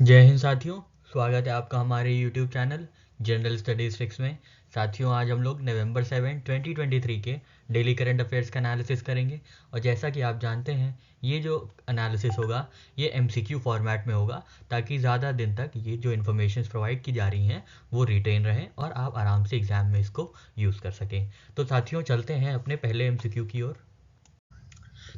जय हिंद साथियों, स्वागत है आपका हमारे YouTube channel general studies fix में। साथियों, आज हम लोग नवंबर 7, 2023 के डेली करंट अफेयर्स का एनालिसिस करेंगे। और जैसा कि आप जानते हैं, ये जो एनालिसिस होगा ये MCQ फॉर्मेट में होगा, ताकि ज़्यादा दिन तक ये जो इन्फॉर्मेशन प्रोवाइड की जा रही हैं वो रिटेन रहें और आप आराम से एग्ज़ाम में इसको यूज़ कर सकें। तो साथियों, चलते हैं अपने पहले MCQ की ओर।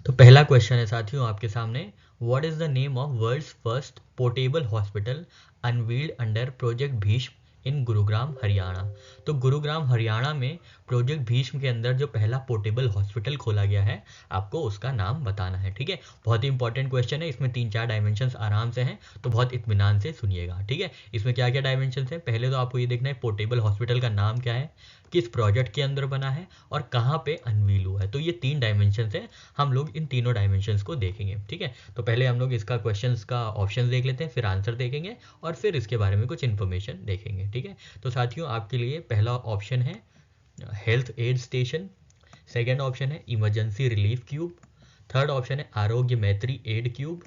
तो पहला क्वेश्चन है साथियों आपके सामने, what is the name of world's first portable hospital unveiled under project Bhishma in Gurugram Haryana. तो गुरुग्राम हरियाणा में प्रोजेक्ट भीष्म के अंदर जो पहला पोर्टेबल हॉस्पिटल खोला गया है, आपको उसका नाम बताना है। ठीक है, बहुत ही इंपॉर्टेंट क्वेश्चन है, इसमें 3-4 डायमेंशंस आराम से हैं, तो बहुत इत्मीनान से सुनिएगा। ठीक है, इसमें क्या क्या डायमेंशंस हैं, पहले तो आपको ये देखना है पोर्टेबल हॉस्पिटल का नाम क्या है, किस प्रोजेक्ट के अंदर बना है और कहाँ पे अनवील हुआ है। तो ये 3 डायमेंशंस हैं, हम लोग इन तीनों डायमेंशंस को देखेंगे। ठीक है, तो पहले हम लोग इसका क्वेश्चंस का ऑप्शन देख लेते हैं, फिर आंसर देखेंगे और फिर इसके बारे में कुछ इन्फॉर्मेशन देखेंगे। ठीक है, तो साथियों आपके लिए पहला ऑप्शन है health aid station, second option है emergency relief cube, third option है आरोग्य मैत्री एड क्यूब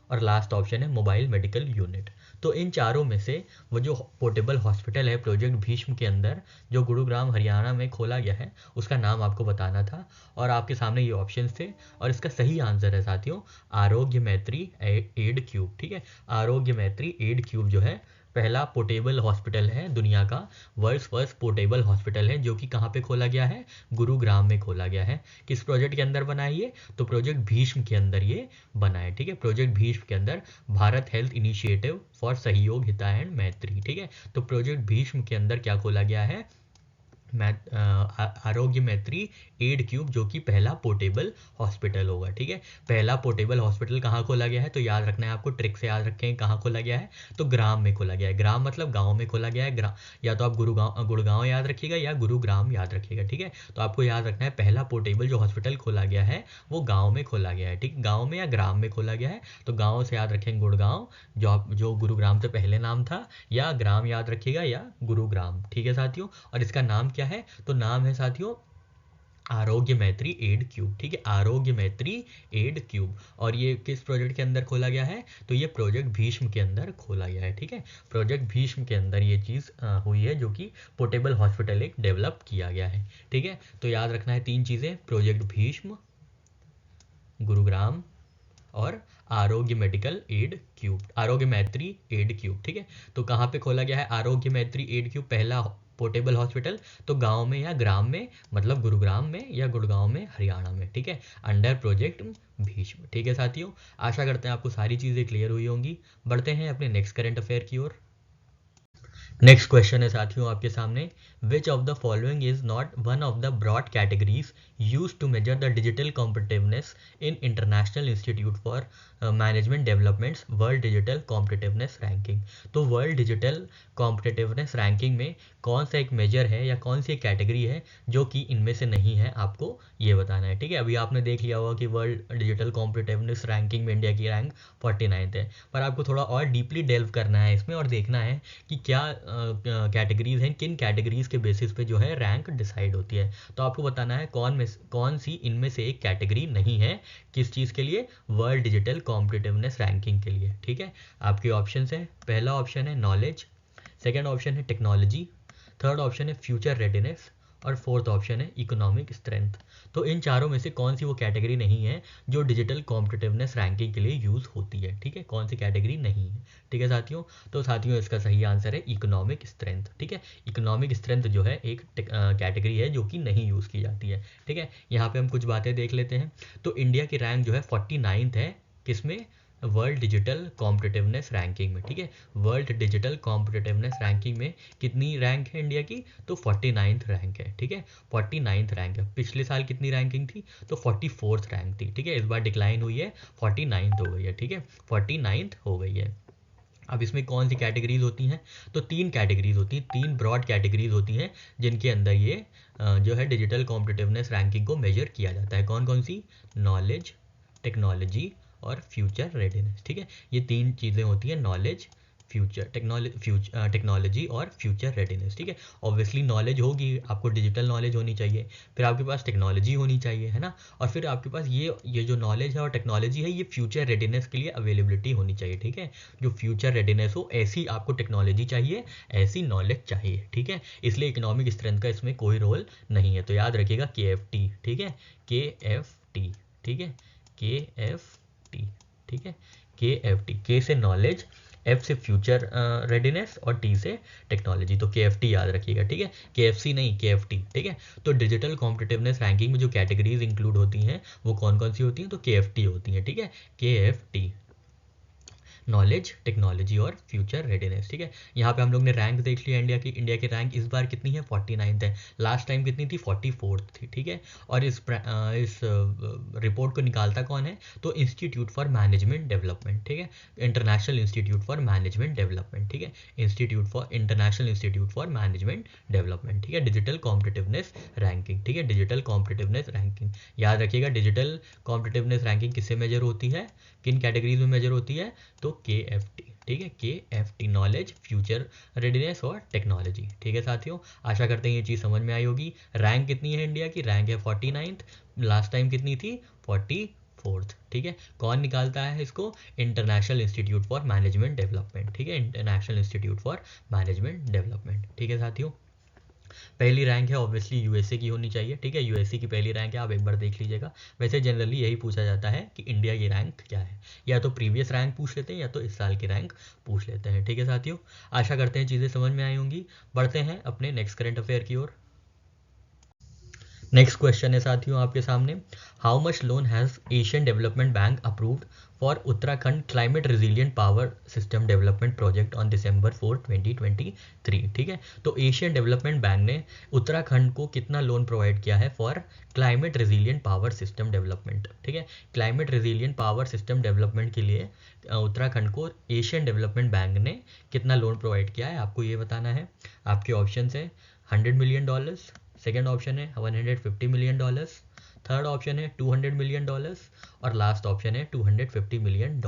और लास्ट ऑप्शन है मोबाइल मेडिकल यूनिट। तो इन चारों में से वो जो पोर्टेबल हॉस्पिटल है प्रोजेक्ट भीष्म के अंदर जो गुरुग्राम हरियाणा में खोला गया है, उसका नाम आपको बताना था और आपके सामने ये ऑप्शंस थे। और इसका सही आंसर है साथियों आरोग्य मैत्री एड क्यूब। ठीक है, आरोग्य मैत्री एड क्यूब जो है पहला पोर्टेबल हॉस्पिटल है दुनिया का, वर्ल्ड फर्स्ट पोर्टेबल हॉस्पिटल है, जो कि कहाँ पे खोला गया है, गुरुग्राम में खोला गया है। किस प्रोजेक्ट के अंदर बना है ये, तो प्रोजेक्ट भीष्म के अंदर ये बना है। ठीक है, प्रोजेक्ट भीष्म के अंदर भारत हेल्थ इनिशिएटिव फॉर सहयोग हितायन मैत्री। ठीक है, तो प्रोजेक्ट भीष्म के अंदर क्या खोला गया है, आरोग्य मैत्री एड क्यूब, जो कि पहला पोर्टेबल हॉस्पिटल होगा। ठीक है, पहला पोर्टेबल हॉस्पिटल कहाँ खोला गया है, तो याद रखना है आपको, ट्रिक से याद रखें कहाँ खोला गया है, तो ग्राम में खोला गया है। ग्राम मतलब गांव में खोला गया है। ग्राम या तो आप गुड़गांव याद रखिएगा या गुरुग्राम याद रखिएगा। ठीक है, तो आपको याद रखना है पहला पोर्टेबल जो हॉस्पिटल खोला गया है वो गाँव में खोला गया है। ठीक, गाँव में या ग्राम में खोला गया है, तो गाँव से याद रखेंगे गुड़गांव, जो गुरुग्राम से पहले नाम था, या ग्राम याद रखिएगा या गुरुग्राम। ठीक है साथियों, और इसका नाम क्या है, तो नाम है साथियों आरोग्य मैत्री एड क्यूब। ठीक है, आरोग्य मैत्री एड क्यूब। और ये किस प्रोजेक्ट के अंदर खोला गया है, तो ये प्रोजेक्ट भीष्म के अंदर खोला गया है। ठीक है, प्रोजेक्ट भीष्म के अंदर ये चीज़ हुई है, जो कि पोर्टेबल हॉस्पिटल एक डेवलप किया गया है। ठीक है, तो याद रखना है 3 चीज़ें, प्रोजेक्ट भीष्म, गुरुग्राम और आरोग्य मेडिकल एड क्यूब, आरोग्य मैत्री एड क्यूब। ठीक है, तो कहाँ पे खोला गया है आरोग्य मैत्री एड क्यूब पहला पोर्टेबल हॉस्पिटल, तो गांव में या ग्राम में, मतलब गुरुग्राम में या गुड़गांव में हरियाणा में। ठीक है, अंडर प्रोजेक्ट भीष्म। ठीक है साथियों, आशा करते हैं आपको सारी चीज़ें क्लियर हुई होंगी। बढ़ते हैं अपने नेक्स्ट करंट अफेयर की ओर। नेक्स्ट क्वेश्चन है साथियों आपके सामने, which of the following is not one of the broad categories use to measure the digital competitiveness in International Institute for Management Developments World Digital Competitiveness ranking. तो World Digital Competitiveness ranking में कौन सा एक major है या कौन सी एक category है जो कि इनमें से नहीं है, आपको ये बताना है। ठीक है, अभी आपने देख लिया होगा कि वर्ल्ड डिजिटल कॉम्पिटिटिवनेस रैंकिंग में इंडिया की रैंक 49 है, पर आपको थोड़ा और डीपली डेल्व करना है इसमें और देखना है कि क्या कैटेगरीज हैं, किन कैटेगरीज के बेसिस पे जो है रैंक डिसाइड होती है। तो आपको बताना है कौन सी इनमें से एक कैटेगरी नहीं है, किस चीज़ के लिए, वर्ल्ड डिजिटल कॉम्पिटिटिवनेस रैंकिंग के लिए। ठीक है, आपके ऑप्शन है, पहला ऑप्शन है नॉलेज, सेकेंड ऑप्शन है टेक्नोलॉजी, थर्ड ऑप्शन है फ्यूचर रेडीनेस और फोर्थ ऑप्शन है इकोनॉमिक स्ट्रेंथ। तो इन चारों में से कौन सी वो कैटेगरी नहीं है जो डिजिटल कॉम्पिटिटिवनेस रैंकिंग के लिए यूज़ होती है। ठीक है, कौन सी कैटेगरी नहीं है। ठीक है साथियों, तो साथियों इसका सही आंसर है इकोनॉमिक स्ट्रेंथ। ठीक है, इकोनॉमिक स्ट्रेंथ जो है एक कैटेगरी है जो कि नहीं यूज़ की जाती है। ठीक है, यहाँ पे हम कुछ बातें देख लेते हैं। तो इंडिया की रैंक जो है 49th है, किसमें, वर्ल्ड डिजिटल कॉम्पिटिटिवनेस रैंकिंग में। ठीक है, वर्ल्ड डिजिटल कॉम्पिटिटिवनेस रैंकिंग में कितनी रैंक है इंडिया की, तो 49th रैंक है। ठीक है, 49th रैंक है। पिछले साल कितनी रैंकिंग थी, तो 44th रैंक थी। ठीक है, इस बार डिक्लाइन हुई है, 49th हो गई है। ठीक है, 49th हो गई है। अब इसमें कौन सी कैटेगरीज होती हैं, तो 3 कैटेगरीज होती हैं, 3 ब्रॉड कैटेगरीज होती हैं जिनके अंदर ये जो है डिजिटल कॉम्पिटिटिवनेस रैंकिंग को मेजर किया जाता है। कौन कौन सी, नॉलेज, टेक्नोलॉजी और फ्यूचर रेडीनेस। ठीक है, ये 3 चीज़ें होती हैं, नॉलेज, फ्यूचर टेक्नोलॉजी और फ्यूचर रेडीनेस, ठीक है। ऑब्वियसली नॉलेज होगी, आपको डिजिटल नॉलेज होनी चाहिए, फिर आपके पास टेक्नोलॉजी होनी चाहिए, है ना, और फिर आपके पास ये जो नॉलेज है और टेक्नोलॉजी है ये फ्यूचर रेडीनेस के लिए अवेलेबिलिटी होनी चाहिए, ठीक है। जो फ्यूचर रेडीनेस हो ऐसी आपको टेक्नोलॉजी चाहिए, ऐसी नॉलेज चाहिए, ठीक है। इसलिए इकोनॉमिक स्ट्रेंथ का इसमें कोई रोल नहीं है। तो याद रखिएगा KFT, ठीक है, KFT, ठीक है, KFT, ठीक है, KFT, K से नॉलेज, F से फ्यूचर रेडीनेस और T से टेक्नोलॉजी। तो KFT याद रखिएगा, ठीक है, KFC नहीं, KFT, ठीक है। तो डिजिटल कॉम्पिटिटिवनेस रैंकिंग में जो कैटेगरीज इंक्लूड होती हैं वो कौन कौन सी होती हैं, तो KFT होती हैं, ठीक है, KFT, नॉलेज, टेक्नोलॉजी और फ्यूचर रेडीनेस, ठीक है। यहाँ पे हम लोग ने रैंक देख लिया इंडिया की। इंडिया की रैंक इस बार कितनी है, 49th है। लास्ट टाइम कितनी थी, 44th थी, ठीक है। और इस रिपोर्ट को निकालता कौन है, तो इंस्टीट्यूट फॉर मैनेजमेंट डेवलपमेंट, ठीक है, international Institute for management development, ठीक है, international Institute for management development, ठीक है। डिजिटल कॉम्पिटिटिवनेस रैंकिंग, ठीक है, डिजिटल कॉम्पिटिटिवनेस रैंकिंग याद रखिएगा। डिजिटल कॉम्पिटिटिवनेस रैंकिंग किससे मेजर होती है, किन कैटेगरीज में मेजर होती है, तो KFT, ठीक है, KFT, नॉलेज, फ्यूचर रेडीनेस और टेक्नोलॉजी, ठीक है साथियों। आशा करते हैं ये चीज़ समझ में आई होगी। रैंक कितनी है इंडिया की, रैंक है 49th, लास्ट टाइम कितनी थी, 44th, ठीक है। कौन निकालता है इसको, international Institute for management development, ठीक है, international Institute for management development, ठीक है साथियों। पहली रैंक है ऑब्वियसली USA की होनी चाहिए, ठीक है, USA की पहली रैंक है, आप एक बार देख लीजिएगा। वैसे जनरली यही पूछा जाता है कि इंडिया की रैंक क्या है, या तो प्रीवियस रैंक पूछ लेते हैं या तो इस साल की रैंक पूछ लेते हैं, ठीक है साथियों। आशा करते हैं चीज़ें समझ में आई होंगी। बढ़ते हैं अपने नेक्स्ट करंट अफेयर की ओर। नेक्स्ट क्वेश्चन है साथियों आपके सामने, how much loan has Asian development bank approved for Uttarakhand climate resilient power system development project on December 4, 2023, ठीक है। तो एशियन डेवलपमेंट बैंक ने उत्तराखंड को कितना लोन प्रोवाइड किया है for climate resilient power system development, ठीक है। Climate resilient power system development के लिए उत्तराखंड को एशियन डेवलपमेंट बैंक ने कितना लोन प्रोवाइड किया है, आपको ये बताना है। आपके ऑप्शन है $100 मिलियन, सेकेंड ऑप्शन है $150 मिलियन, थर्ड ऑप्शन है $200 मिलियन और लास्ट ऑप्शन है $250 मिलियन।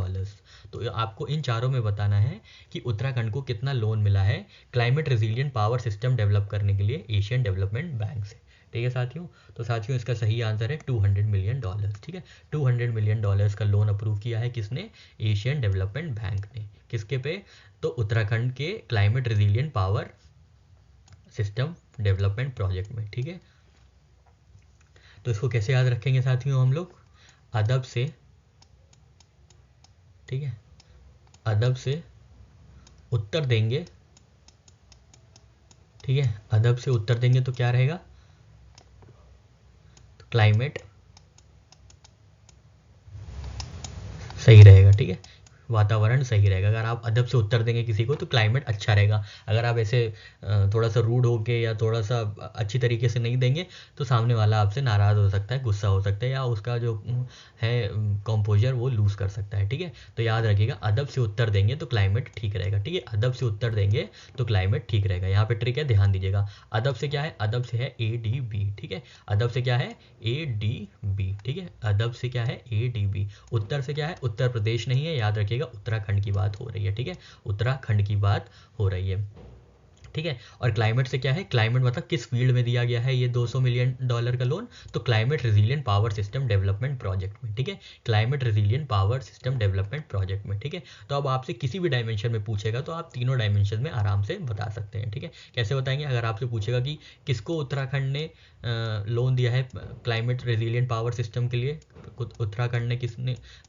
तो आपको इन चारों में बताना है कि उत्तराखंड को कितना लोन मिला है climate resilient power system develop करने के लिए एशियन डेवलपमेंट बैंक से, ठीक है साथियों। तो साथियों इसका सही आंसर है $200 मिलियन, ठीक है। $200 मिलियन का लोन अप्रूव किया है किसने, एशियन डेवलपमेंट बैंक ने। किसके पे, तो उत्तराखंड के climate resilient power system development project में, ठीक है। तो इसको कैसे याद रखेंगे साथियों हम लोग, अदब से, ठीक है, अदब से उत्तर देंगे, ठीक है, अदब से उत्तर देंगे तो क्या रहेगा, तो क्लाइमेट सही रहेगा, ठीक है, वातावरण सही रहेगा। अगर आप अदब से उत्तर देंगे किसी को तो क्लाइमेट अच्छा रहेगा। अगर आप ऐसे थोड़ा सा रूड होके या थोड़ा सा अच्छी तरीके से नहीं देंगे तो सामने वाला आपसे नाराज़ हो सकता है, गुस्सा हो सकता है, या उसका जो है कंपोजर वो लूज़ कर सकता है, ठीक है। तो याद रखिएगा अदब से उत्तर देंगे तो क्लाइमेट ठीक रहेगा, ठीक है, अदब से उत्तर देंगे तो क्लाइमेट ठीक रहेगा। यहाँ पे ट्रिक है, ध्यान दीजिएगा। अदब से क्या है, अदब से है ADB, ठीक है, अदब से क्या है ADB, ठीक है, अदब से क्या है ADB। उत्तर से क्या है, उत्तर प्रदेश नहीं है, याद रखिएगा उत्तराखंड की बात हो रही है, ठीक है, उत्तराखंड की बात हो रही है, ठीक है। और क्लाइमेट से क्या है, क्लाइमेट मतलब किस फील्ड में दिया गया है ये $200 मिलियन का लोन, तो climate resilient power system development project में, ठीक है, climate resilient power system development project में, ठीक है। तो अब आपसे किसी भी डायमेंशन में पूछेगा तो आप तीनों डायमेंशन में आराम से बता सकते हैं, ठीक है। कैसे बताएंगे, अगर आपसे पूछेगा कि किसको उत्तराखंड ने लोन दिया है क्लाइमेट रेजिलिएंट पावर सिस्टम के लिए, उत्तराखंड ने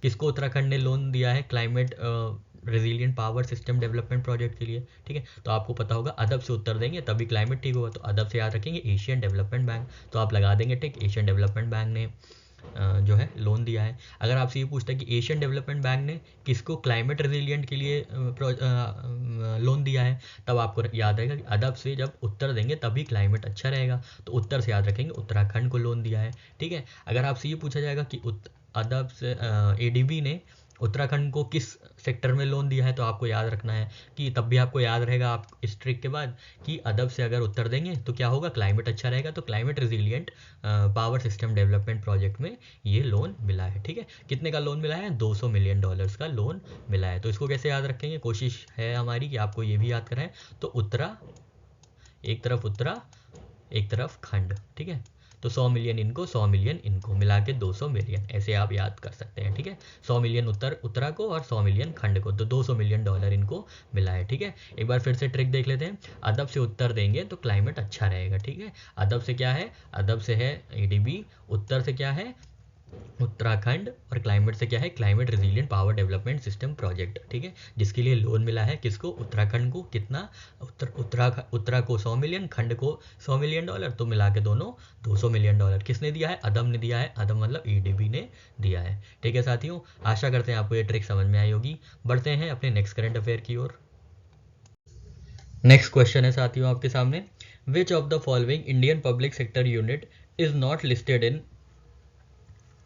किसको उत्तराखंड ने लोन दिया है climate resilient power system development project के लिए, ठीक है। तो आपको पता होगा अदब से उत्तर देंगे तभी क्लाइमेट ठीक होगा, तो अदब से याद रखेंगे एशियन डेवलपमेंट बैंक, तो आप लगा देंगे टिक, एशियन डेवलपमेंट बैंक ने जो है लोन दिया है। अगर आपसे ये पूछता है कि एशियन डेवलपमेंट बैंक ने किसको क्लाइमेट रेजिलिएंट के लिए लोन दिया है, तब आपको याद रहेगा कि अदब से जब उत्तर देंगे तभी क्लाइमेट अच्छा रहेगा, तो उत्तर से याद रखेंगे उत्तराखंड को लोन दिया है, ठीक है। अगर आपसे ये पूछा जाएगा कि अदब से ADB ने उत्तराखंड को किस सेक्टर में लोन दिया है, तो आपको याद रखना है कि तब भी आपको याद रहेगा आप इस ट्रिक के बाद कि अदब से अगर उत्तर देंगे तो क्या होगा, क्लाइमेट अच्छा रहेगा, तो climate resilient power system development project में ये लोन मिला है। ठीक है, कितने का लोन मिला है, $200 मिलियन का लोन मिला है। तो इसको कैसे याद रखेंगे, कोशिश है हमारी कि आपको ये भी याद कराएं। तो उत्तरा, एक तरफ उत्तरा एक तरफ खंड, ठीक है, तो 100 मिलियन इनको 100 मिलियन इनको मिला के 200 मिलियन, ऐसे आप याद कर सकते हैं। ठीक है, 100 मिलियन उत्तरा को और 100 मिलियन खंड को, तो $200 मिलियन इनको मिला है। ठीक है, एक बार फिर से ट्रिक देख लेते हैं। अदब से उत्तर देंगे तो क्लाइमेट अच्छा रहेगा। ठीक है, अदब से क्या है, अदब से है एडीबी, उत्तर से क्या है उत्तराखंड, और क्लाइमेट से क्या है climate resilient power development system project. ठीक है, जिसके लिए लोन मिला है किसको, उत्तराखंड को, कितना, उत्तरा को 100 मिलियन, खंड को 100 मिलियन डॉलर, तो मिला के दोनों 200 मिलियन डॉलर। किसने दिया है, अदब ने दिया है, अदब मतलब ईडीबी ने दिया है। ठीक है साथियों, आशा करते हैं आपको ये ट्रिक समझ में आई होगी। बढ़ते हैं अपने नेक्स्ट करंट अफेयर की ओर। नेक्स्ट क्वेश्चन है साथियों आपके सामने, which of the following Indian public sector unit is not listed in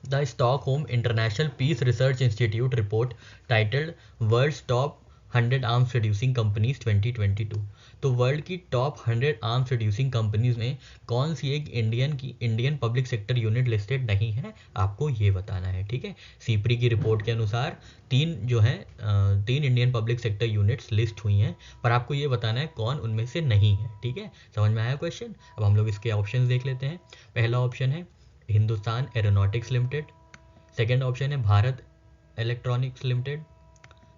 The Stockholm International Peace Research Institute report titled World's Top 100 Arms Producing Companies 2022। तो वर्ल्ड की top 100 arms producing companies में कौन सी एक Indian public sector unit listed नहीं है, आपको ये बताना है। ठीक है, सीप्री की रिपोर्ट के अनुसार तीन Indian public sector units list हुई हैं, पर आपको ये बताना है कौन उनमें से नहीं है। ठीक है, समझ में आया क्वेश्चन। अब हम लोग इसके ऑप्शन देख लेते हैं। पहला ऑप्शन है Hindustan Aeronautics Limited, second option है Bharat Electronics Limited,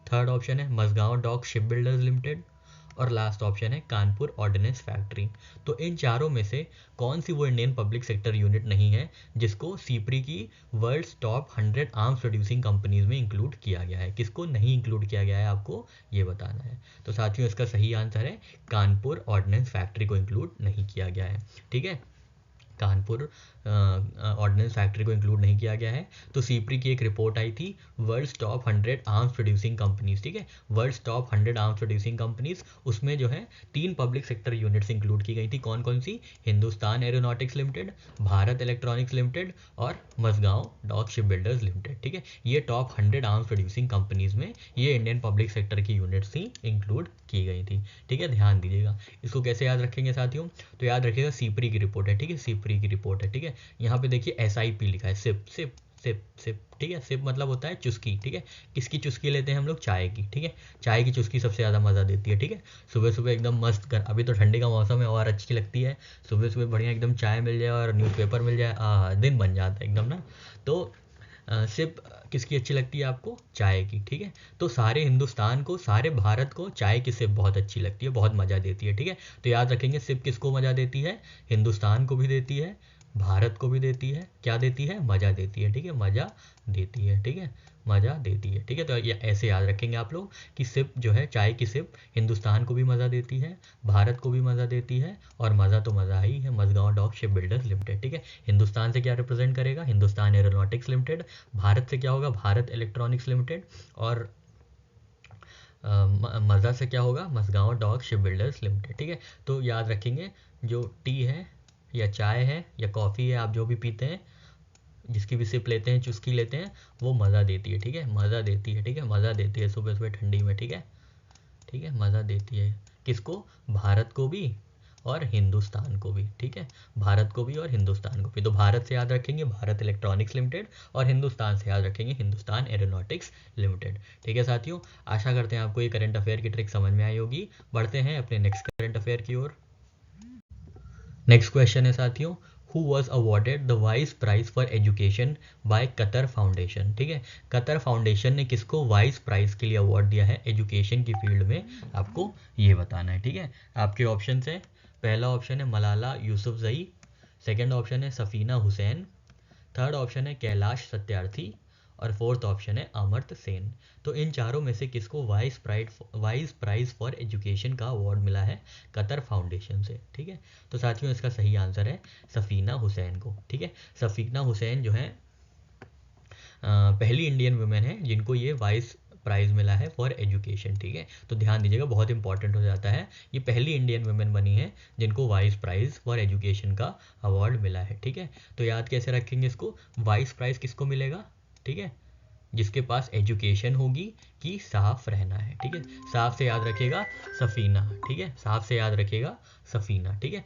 third option है Mazagon dock ship builders Limited, और लास्ट ऑप्शन है कानपुर ऑर्डिनेंस फैक्ट्री। तो इन चारों में से कौन सी वो इंडियन पब्लिक सेक्टर यूनिट नहीं है जिसको सीप्री की world's top 100 arms producing companies में इंक्लूड किया गया है, किसको नहीं इंक्लूड किया गया है, आपको ये बताना है। तो साथियों इसका सही आंसर है कानपुर ऑर्डिनेंस फैक्ट्री को इंक्लूड नहीं किया गया है। ठीक है, कानपुर ऑर्डिनेंस फैक्ट्री को इंक्लूड नहीं किया गया है। तो सीप्री की एक रिपोर्ट आई थी world's top 100 arms producing companies. ठीक है, world's top 100 arms producing companies, उसमें जो है 3 पब्लिक सेक्टर यूनिट्स इंक्लूड की गई थी। कौन कौन सी, Hindustan Aeronautics Limited, Bharat Electronics Limited और Mazagon dock ship builders limited. ठीक है, ये टॉप 100 आर्म्स प्रोड्यूसिंग कंपनीज में ये इंडियन पब्लिक सेक्टर की यूनिट्स ही इंक्लूड की गई थी। ठीक है, ध्यान दीजिएगा। इसको कैसे याद रखेंगे साथियों, तो याद रखिएगा सीप्री की रिपोर्ट है। ठीक है, सीप्री की रिपोर्ट है। ठीक है, यहाँ पे देखिए SIP लिखा है, सिप सिप सिप सिप। ठीक है, सिप मतलब होता है चुस्की। ठीक है, किसकी चुस्की लेते हैं हम लोग, चाय की। ठीक है, चाय की चुस्की सबसे ज़्यादा मज़ा देती है। ठीक है, सुबह सुबह एकदम मस्त कर, अभी तो ठंडी का मौसम है और अच्छी लगती है। सुबह सुबह बढ़िया एकदम चाय मिल जाए और न्यूज़पेपर मिल जाए, दिन बन जाता है एकदम ना। तो सिप किसकी अच्छी लगती है आपको, चाय की। ठीक है, तो सारे हिंदुस्तान को, सारे भारत को चाय की सिप बहुत अच्छी लगती है, बहुत मज़ा देती है। ठीक है, तो याद रखेंगे सिप किसको मज़ा देती है, हिंदुस्तान को भी देती है, भारत को भी देती है, क्या देती है, मज़ा देती है। ठीक है, मज़ा देती है। ठीक है, मज़ा देती है। ठीक है, तो ये ऐसे याद रखेंगे आप लोग कि सिप जो है, चाय की सिप हिंदुस्तान को भी मज़ा देती है, भारत को भी मज़ा देती है, और मज़ा तो मज़ा ही है Mazagon dock ship builders limited. ठीक है, हिंदुस्तान से क्या रिप्रेजेंट करेगा, हिंदुस्तान एरोनॉटिक्स लिमिटेड, भारत से क्या होगा, भारत इलेक्ट्रॉनिक्स लिमिटेड, और मज़ा से क्या होगा, Mazagon dock ship builders limited. ठीक है, तो याद रखेंगे जो टी है या चाय है या कॉफ़ी है, आप जो भी पीते हैं, जिसकी भी सिप लेते हैं, चुस्की लेते हैं, वो मज़ा देती है। ठीक है, मज़ा देती है। ठीक है, मज़ा देती है सुबह सुबह ठंडी में। ठीक है, ठीक है, मज़ा देती है किसको, भारत को भी और हिंदुस्तान को भी। ठीक है, भारत को भी और हिंदुस्तान को भी। तो भारत से याद रखेंगे भारत इलेक्ट्रॉनिक्स लिमिटेड, और हिंदुस्तान से याद रखेंगे हिंदुस्तान एरोनॉटिक्स लिमिटेड। ठीक है साथियों, आशा करते हैं आपको ये करंट अफेयर की ट्रिक समझ में आई होगी। बढ़ते हैं अपने नेक्स्ट करंट अफेयर की ओर। नेक्स्ट क्वेश्चन है साथियों, हु वॉज अवॉर्डेड द वाइस prize for education by Qatar Foundation. ठीक है, कतर फाउंडेशन ने किसको वाइस प्राइज के लिए अवार्ड दिया है एजुकेशन की फील्ड में, आपको ये बताना है। ठीक है, आपके ऑप्शन है, पहला ऑप्शन है मलाला यूसुफजई, सेकंड ऑप्शन है सफीना हुसैन, थर्ड ऑप्शन है कैलाश सत्यार्थी, और फोर्थ ऑप्शन है अमर्त्य सेन। तो इन चारों में से किसको वाइस प्राइज फॉर एजुकेशन का अवार्ड मिला है कतर फाउंडेशन से। ठीक है, तो साथियों इसका सही आंसर है सफीना हुसैन को। ठीक है, सफीना हुसैन जो है पहली इंडियन वुमेन है जिनको ये वाइस प्राइज़ मिला है फॉर एजुकेशन। ठीक है, तो ध्यान दीजिएगा, बहुत इंपॉर्टेंट हो जाता है, ये पहली इंडियन वुमेन बनी है जिनको वाइस प्राइज़ फॉर एजुकेशन का अवार्ड मिला है। ठीक है, तो याद कैसे रखेंगे इसको, वाइस प्राइज़ किसको मिलेगा, ठीक है, जिसके पास एजुकेशन होगी कि साफ रहना है, ठीक है। साफ से याद रखिएगा सफ़ीना, ठीक है, साफ से याद रखिएगा सफ़ीना, ठीक है।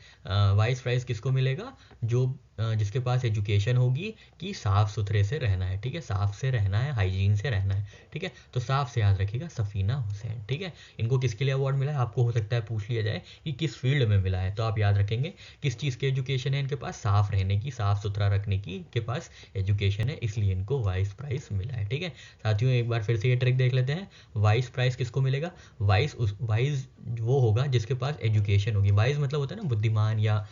वाइस प्राइज़ किसको मिलेगा, जो जिसके पास एजुकेशन होगी कि साफ़ सुथरे से रहना है, ठीक है, साफ़ से रहना है, हाइजीन से रहना है, ठीक है। तो साफ से याद रखिएगा सफ़ीना हुसैन, ठीक है। इनको किसके लिए अवार्ड मिला है, आपको हो सकता है पूछ लिया जाए कि किस फील्ड में मिला है, तो आप याद रखेंगे किस चीज़ की एजुकेशन है इनके पास, साफ़ रहने की, साफ़ सुथरा रखने की इनके पास एजुकेशन है, इसलिए इनको वाइस प्राइज़ मिला है, ठीक है। साथियों एक बार फिर से ये ट्रिक देख लेते हैं। वाइस प्राइज़ किसको मिलेगा, वाइस वो होगा जिसके पास एजुकेशन होगी। वाइस मतलब होता है ना बुद्धिमान या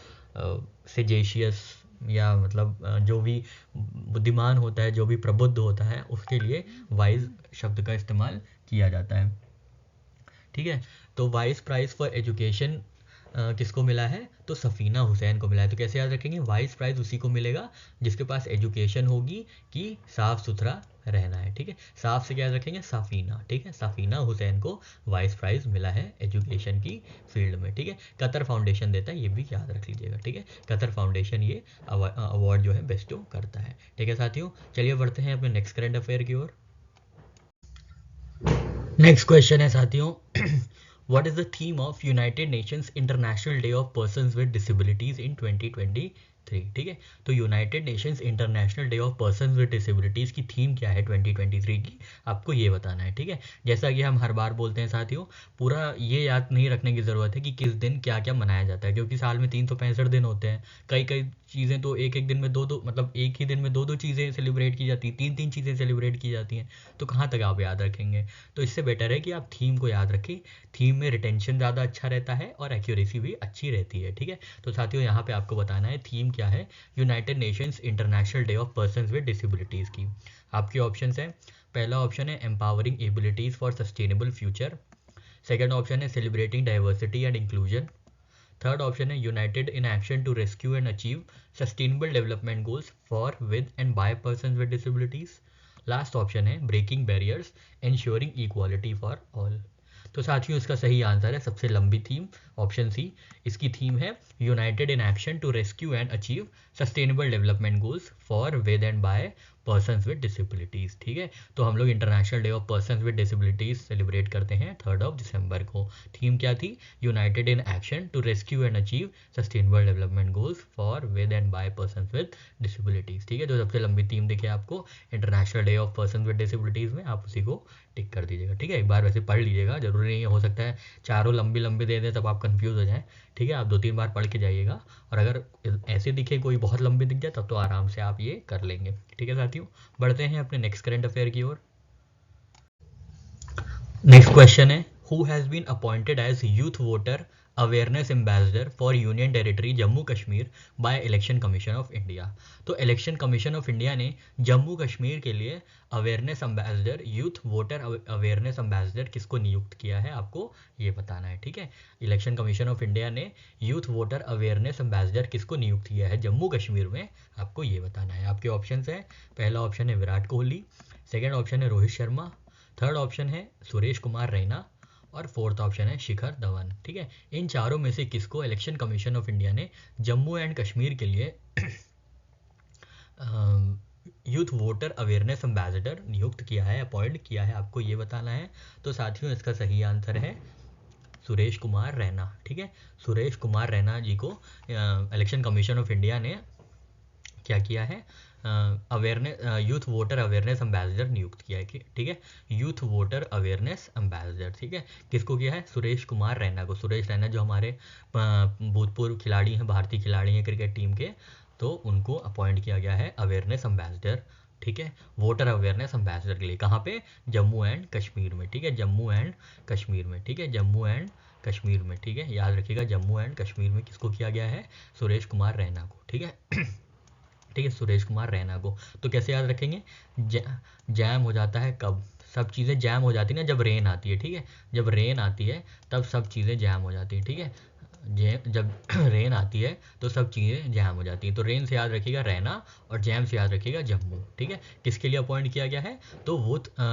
सेजेशियस, या मतलब जो भी बुद्धिमान होता है, जो भी प्रबुद्ध होता है, उसके लिए वाइज शब्द का इस्तेमाल किया जाता है, ठीक है। तो वाइस प्राइज़ फॉर एजुकेशन किसको मिला है, तो सफ़ीना हुसैन को मिला है। तो कैसे याद रखेंगे, वाइस प्राइज़ उसी को मिलेगा जिसके पास एजुकेशन होगी कि साफ़ सुथरा रहना है, ठीक है। साफ से क्या याद रखेंगे, सफ़ीना, ठीक है। सफ़ीना हुसैन को वाइस प्राइज़ मिला है एजुकेशन की फील्ड में, ठीक है। कतर फाउंडेशन देता है, ये भी याद रख लीजिएगा, ठीक है। कतर फाउंडेशन ये अवार्ड जो है बेस्टो करता है, ठीक है साथियों। चलिए बढ़ते हैं अपने नेक्स्ट करंट अफेयर की ओर। नेक्स्ट क्वेश्चन है साथियों, what is the theme of United Nations International day of persons with Disabilities in 2023, ठीक है। तो United Nations International day of persons with Disabilities की थीम क्या है 2023 की, आपको ये बताना है, ठीक है। जैसा कि हम हर बार बोलते हैं साथियों, पूरा ये याद नहीं रखने की ज़रूरत है कि किस दिन क्या क्या मनाया जाता है, क्योंकि साल में 365 दिन होते हैं। कई कई चीज़ें तो एक एक दिन में दो मतलब एक ही दिन में दो चीज़ें सेलिब्रेट की जाती हैं, तीन चीज़ें सेलिब्रेट की जाती हैं, तो कहाँ तक आप याद रखेंगे। तो इससे बेटर है कि आप थीम को याद रखें। थीम में रिटेंशन ज़्यादा अच्छा रहता है और एक्यूरेसी भी अच्छी रहती है, ठीक है। तो साथियों यहाँ पे आपको बताना है थीम क्या है United Nations International day of persons with Disabilities की। आपके ऑप्शंस हैं, पहला ऑप्शन है empowering abilities for sustainable future, second option है celebrating diversity and inclusion, third option है united in action to rescue and achieve sustainable development goals for with and by persons with disabilities, last option है breaking barriers ensuring equality for all. तो साथियों इसका सही answer है सबसे लंबी theme, option C. इसकी थीम है united in action to rescue and achieve sustainable development goals for with and by persons with disabilities, ठीक है। तो हम लोग international day of persons with disabilities celebrate करते हैं 3 दिसंबर को। थीम क्या थी, united in action to rescue and achieve sustainable development goals for with and by persons with disabilities, ठीक है। तो सबसे लंबी थीम देखिए आपको international day of persons with disabilities में, आप उसी को टिक कर दीजिएगा, ठीक है। एक बार वैसे पढ़ लीजिएगा, जरूरी नहीं हो सकता है चारों लंबी लंबी दे दें तब आप कंफ्यूज हो जाएं, ठीक है। आप 2-3 बार पढ़ के जाइएगा, और अगर ऐसे दिखे कोई बहुत लंबी दिख जाए तब तो आराम से आप ये कर लेंगे, ठीक है साथियों। बढ़ते हैं अपने नेक्स्ट करंट अफेयर की ओर। नेक्स्ट क्वेश्चन है, who has been appointed as youth voter awareness ambassador for union territory Jammu Kashmir by election commission of India. तो इलेक्शन कमीशन ऑफ इंडिया ने जम्मू कश्मीर के लिए awareness ambassador, youth voter awareness ambassador किसको नियुक्त किया है, आपको ये बताना है, ठीक है। इलेक्शन कमीशन ऑफ इंडिया ने यूथ वोटर अवेयरनेस एम्बेसडर किसको नियुक्त किया है जम्मू कश्मीर में, आपको ये बताना है। आपके ऑप्शन है, पहला ऑप्शन है विराट कोहली, सेकेंड ऑप्शन है रोहित शर्मा, थर्ड ऑप्शन है सुरेश कुमार रैना, और फोर्थ ऑप्शन है शिखर धवन, ठीक है। इन चारों में से किसको इलेक्शन कमीशन ऑफ इंडिया ने जम्मू एंड कश्मीर के लिए यूथ वोटर अवेयरनेस एम्बेसडर नियुक्त किया है, अपॉइंट किया है, आपको ये बताना है। तो साथियों इसका सही आंसर है सुरेश कुमार रैना, ठीक है। सुरेश कुमार रैना जी को इलेक्शन कमीशन ऑफ इंडिया ने क्या किया है, awareness youth voter awareness ambassador नियुक्त किया है, ठीक है। यूथ वोटर अवेयरनेस एम्बेसडर, ठीक है, किसको किया है, सुरेश कुमार रैना को। सुरेश रैना जो हमारे भूतपूर्व खिलाड़ी हैं, भारतीय खिलाड़ी हैं क्रिकेट टीम के, तो उनको अपॉइंट किया गया है अवेयरनेस एम्बेसडर, ठीक है, वोटर अवेयरनेस एम्बेसडर के लिए। कहाँ पे, जम्मू एंड कश्मीर में, ठीक है, जम्मू एंड कश्मीर में, ठीक है, जम्मू एंड कश्मीर में, ठीक है। याद रखिएगा जम्मू एंड कश्मीर में किसको किया गया है, सुरेश कुमार रैना को, ठीक है। ठीक है, सुरेश कुमार रैना को। तो कैसे याद रखेंगे, जैम हो जाता है कब, सब चीज़ें जैम हो जाती है ना जब रेन आती है, ठीक है। जब रेन आती है तब सब चीज़ें जैम हो जाती हैं, ठीक है। जब रेन आती है तो सब चीज़ें जैम हो जाती हैं। तो रेन से याद रखिएगा रैना, और जैम से याद रखिएगा जम्मू, ठीक है। किसके लिए अपॉइंट किया गया है, तो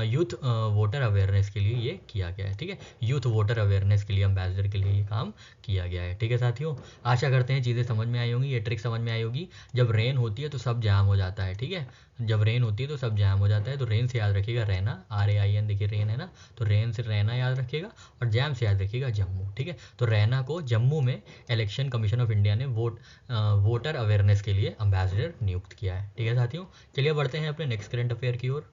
यूथ वोटर अवेयरनेस के लिए ये किया गया है, ठीक है। यूथ वोटर अवेयरनेस के लिए एम्बेसडर के लिए ये काम किया गया है, ठीक है साथियों। आशा करते हैं चीज़ें समझ में आई होंगी, ये ट्रिक समझ में आई होगी। जब रेन होती है तो सब जैम हो जाता है, ठीक है। जब रेन होती है तो सब जैम हो जाता है, तो रेन से याद रखिएगा रैना, RAIN, देखिए रेन है ना, तो रेन से रैना याद रखिएगा, और जैम से याद रखिएगा जम्मू, ठीक है। तो रैना को जम्मू में इलेक्शन कमीशन ऑफ इंडिया ने वोटर अवेयरनेस के लिए एम्बेसडर नियुक्त किया है, ठीक है साथियों। चलिए बढ़ते हैं अपने नेक्स्ट करंट अफेयर की ओर।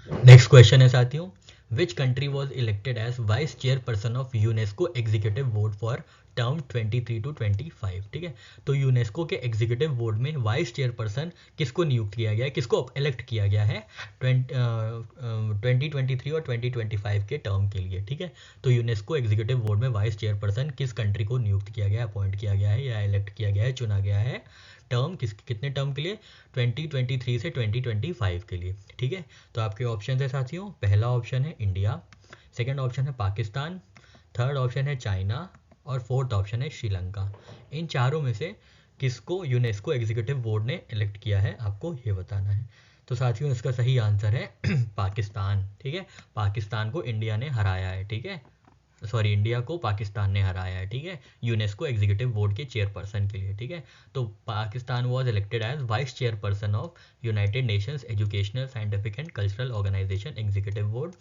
नेक्स्ट क्वेश्चन है साथियों, which country was elected as vice chairperson of UNESCO executive board for term 23 to 25, ठीक है। तो यूनेस्को के एग्जीक्यूटिव बोर्ड में वाइस चेयरपर्सन किसको नियुक्त किया गया है, किसको इलेक्ट किया गया है 2023 और 2025 के टर्म के लिए, ठीक है। तो यूनेस्को एग्जीक्यूटिव बोर्ड में वाइस चेयरपर्सन किस कंट्री को नियुक्त किया गया, अपॉइंट किया गया है या इलेक्ट किया गया है, चुना गया है, टर्म कितने टर्म के लिए, 2023 से 2025 के लिए, ठीक है। तो आपके ऑप्शन है साथियों, पहला ऑप्शन है इंडिया, सेकंड ऑप्शन है पाकिस्तान, थर्ड ऑप्शन है चाइना, और फोर्थ ऑप्शन है श्रीलंका। इन चारों में से किसको यूनेस्को एग्जीक्यूटिव बोर्ड ने इलेक्ट किया है, आपको ये बताना है। तो साथियों इसका सही आंसर है पाकिस्तान, ठीक है। पाकिस्तान को इंडिया ने हराया है, ठीक है, सॉरी इंडिया को पाकिस्तान ने हराया है, ठीक है, यूनेस्को एग्जीक्यूटिव बोर्ड के चेयरपर्सन के लिए, ठीक है। तो Pakistan was elected as vice chairperson of United Nations Educational Scientific and Cultural Organization executive board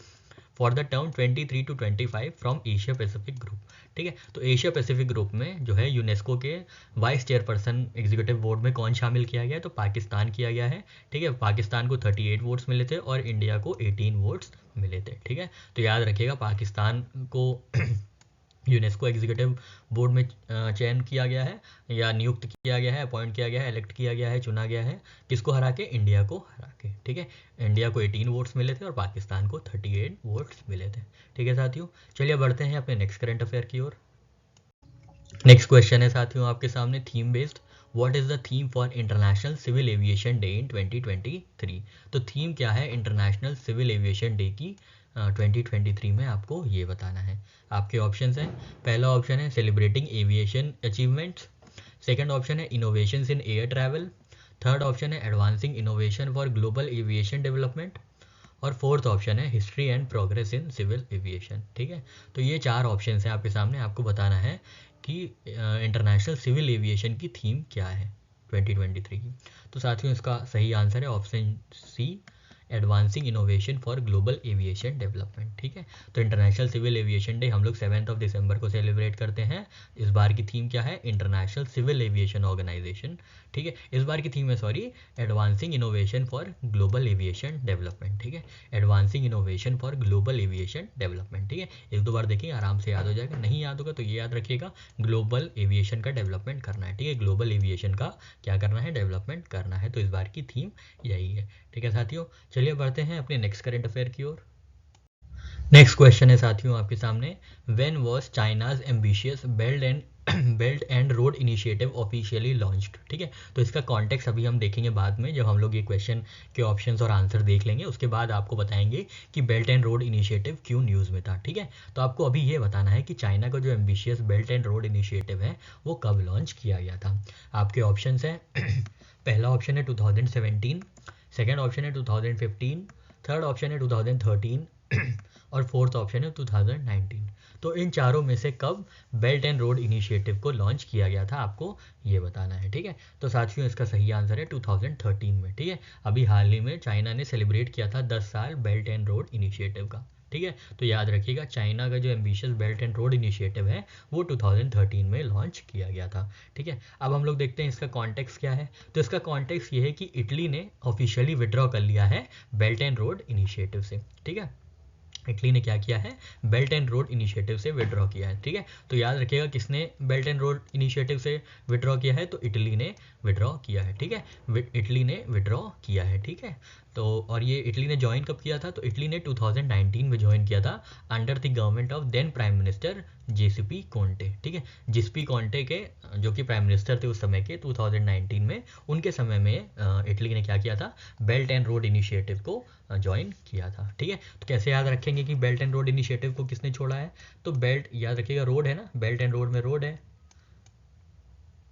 for the term 23 to 25 from Asia Pacific group, ठीक है। तो एशिया पैसिफिक ग्रुप में जो है यूनेस्को के वाइस चेयरपर्सन एग्जीक्यूटिव बोर्ड में कौन शामिल किया गया है, तो पाकिस्तान किया गया है, ठीक है। पाकिस्तान को 38 वोट्स मिले थे और इंडिया को 18 वोट्स मिले थे, ठीक है। तो याद रखिएगा पाकिस्तान को यूनेस्को एग्जीक्यूटिव बोर्ड में चयन किया गया है या नियुक्त किया गया है, अपॉइंट किया गया है, इलेक्ट किया गया है, चुना गया है, किसको हरा के, इंडिया को हरा के, ठीक है। इंडिया को 18 वोट्स मिले थे और पाकिस्तान को 38 वोट्स मिले थे, ठीक है साथियों। चलिए बढ़ते हैं अपने नेक्स्ट करंट अफेयर की ओर। नेक्स्ट क्वेश्चन है साथियों आपके सामने, theme based, what is the theme for International Civil Aviation Day in 2023। तो थीम क्या है इंटरनेशनल सिविल एविएशन डे की 2023 में, आपको ये बताना है। आपके ऑप्शंस हैं, पहला ऑप्शन है celebrating aviation achievements, second option है innovations in air travel, third option है advancing innovation for global aviation development, और फोर्थ ऑप्शन है history and progress in civil aviation, ठीक है। तो ये चार ऑप्शन हैं आपके सामने, आपको बताना है कि इंटरनेशनल सिविल एविएशन की थीम क्या है 2023 की। तो साथियों इसका सही आंसर है option C, advancing innovation for global aviation development, ठीक है। तो इंटरनेशनल सिविल एविएशन डे हम लोग 7 दिसंबर को सेलिब्रेट करते हैं। इस बार की थीम क्या है, इंटरनेशनल सिविल एविएशन ऑर्गेनाइजेशन, ठीक है। इस बार की थीम है sorry advancing innovation for global aviation development, ठीक है, advancing innovation for global aviation development, ठीक है। एक दो बार देखिए आराम से याद हो जाएगा, नहीं याद होगा तो ये याद रखिएगा ग्लोबल एविएशन का डेवलपमेंट करना है, ठीक है, ग्लोबल एविएशन का क्या करना है, डेवलपमेंट करना है। तो इस बार की थीम यही है, ठीक है साथियों। चलिए बढ़ते हैं अपने नेक्स्ट करंट अफेयर की ओर। नेक्स्ट क्वेश्चन है साथियों आपके सामने, when was China's ambitious belt and road initiative officially launched, ठीक है। तो इसका कॉन्टेक्स्ट अभी हम देखेंगे बाद में, जब हम लोग ये क्वेश्चन के ऑप्शंस और आंसर देख लेंगे उसके बाद आपको बताएंगे कि बेल्ट एंड रोड इनिशिएटिव क्यों न्यूज़ में था, ठीक है। तो आपको अभी ये बताना है कि चाइना का जो ambitious belt and road initiative है वो कब लॉन्च किया गया था। आपके ऑप्शंस हैं पहला ऑप्शन है 2017, सेकेंड ऑप्शन है 2015, थर्ड ऑप्शन है 2013 और फोर्थ ऑप्शन है 2019। तो इन चारों में से कब बेल्ट एंड रोड इनिशिएटिव को लॉन्च किया गया था, आपको ये बताना है, ठीक है। तो साथियों इसका सही आंसर है 2013 में, ठीक है। अभी हाल ही में चाइना ने सेलिब्रेट किया था 10 साल बेल्ट एंड रोड इनिशिएटिव का, ठीक है। तो याद रखिएगा चाइना का जो ambitious belt and road initiative है वो 2013 में लॉन्च किया गया था, ठीक है। अब हम लोग देखते हैं इसका कॉन्टेक्स्ट क्या है। तो इसका कॉन्टेक्स्ट ये है कि इटली ने ऑफिशियली विड्रॉ कर लिया है बेल्ट एंड रोड इनिशिएटिव से, ठीक है। इटली ने क्या किया है, बेल्ट एंड रोड इनिशिएटिव से विड्रॉ किया है, ठीक है। तो याद रखिएगा किसने बेल्ट एंड रोड इनिशिएटिव से विड्रॉ किया है, तो इटली ने विड्रॉ किया है, ठीक है, इटली ने विड्रॉ किया है, ठीक है। तो और ये इटली ने ज्वाइन कब किया था, तो इटली ने 2019 में ज्वाइन किया था under the government of then prime minister Giuseppe Conte, ठीक है। जेसीपी कोंटे के जो कि प्राइम मिनिस्टर थे उस समय के 2019 में, उनके समय में इटली ने क्या किया था, बेल्ट एंड रोड इनिशिएटिव को ज्वाइन किया था, ठीक है। तो कैसे याद रखेंगे कि बेल्ट एंड रोड इनिशिएटिव को किसने छोड़ा है, तो बेल्ट याद रखिएगा रोड है ना, बेल्ट एंड रोड में रोड है,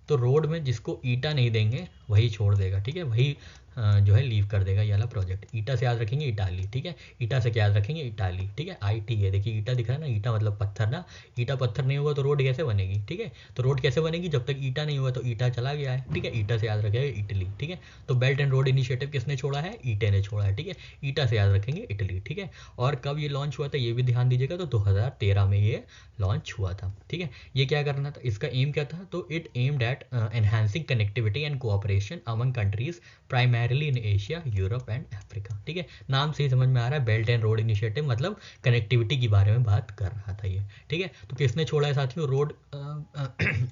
तो रोड में जिसको ईटा नहीं देंगे वही छोड़ देगा, ठीक है, वही जो है लीव कर देगा ये वाला प्रोजेक्ट। ईटा से याद रखेंगे इटाली, ठीक है, ईटा से क्या याद रखेंगे, इटाली, ठीक है, IT है, देखिए ईटा दिख रहा है ना, ईटा मतलब पत्थर ना, ईटा पत्थर नहीं होगा तो रोड कैसे बनेगी, ठीक है, तो रोड कैसे बनेगी, जब तक ईटा नहीं हुआ, तो ईटा चला गया है, ठीक है, ईटा से याद रखेगा इटली, ठीक है। तो बेल्ट एंड रोड इनिशिएटिव किसने छोड़ा है, ईटे ने छोड़ा है, ठीक है, ईटा से याद रखेंगे इटली, ठीक है। और कब ये लॉन्च हुआ था ये भी ध्यान दीजिएगा, तो 2013 में ये लॉन्च हुआ था, ठीक है। ये क्या करना था, इसका एम क्या था, तो it aimed at enhancing connectivity and cooperation among countries primarily in Asia, Europe and Africa, ठीक है। नाम से ही समझ में आ रहा है, बेल्ट एंड रोड इनिशिएटिव मतलब कनेक्टिविटी के बारे में बात कर रहा था ये, ठीक है। तो किसने छोड़ा है साथियों, रोड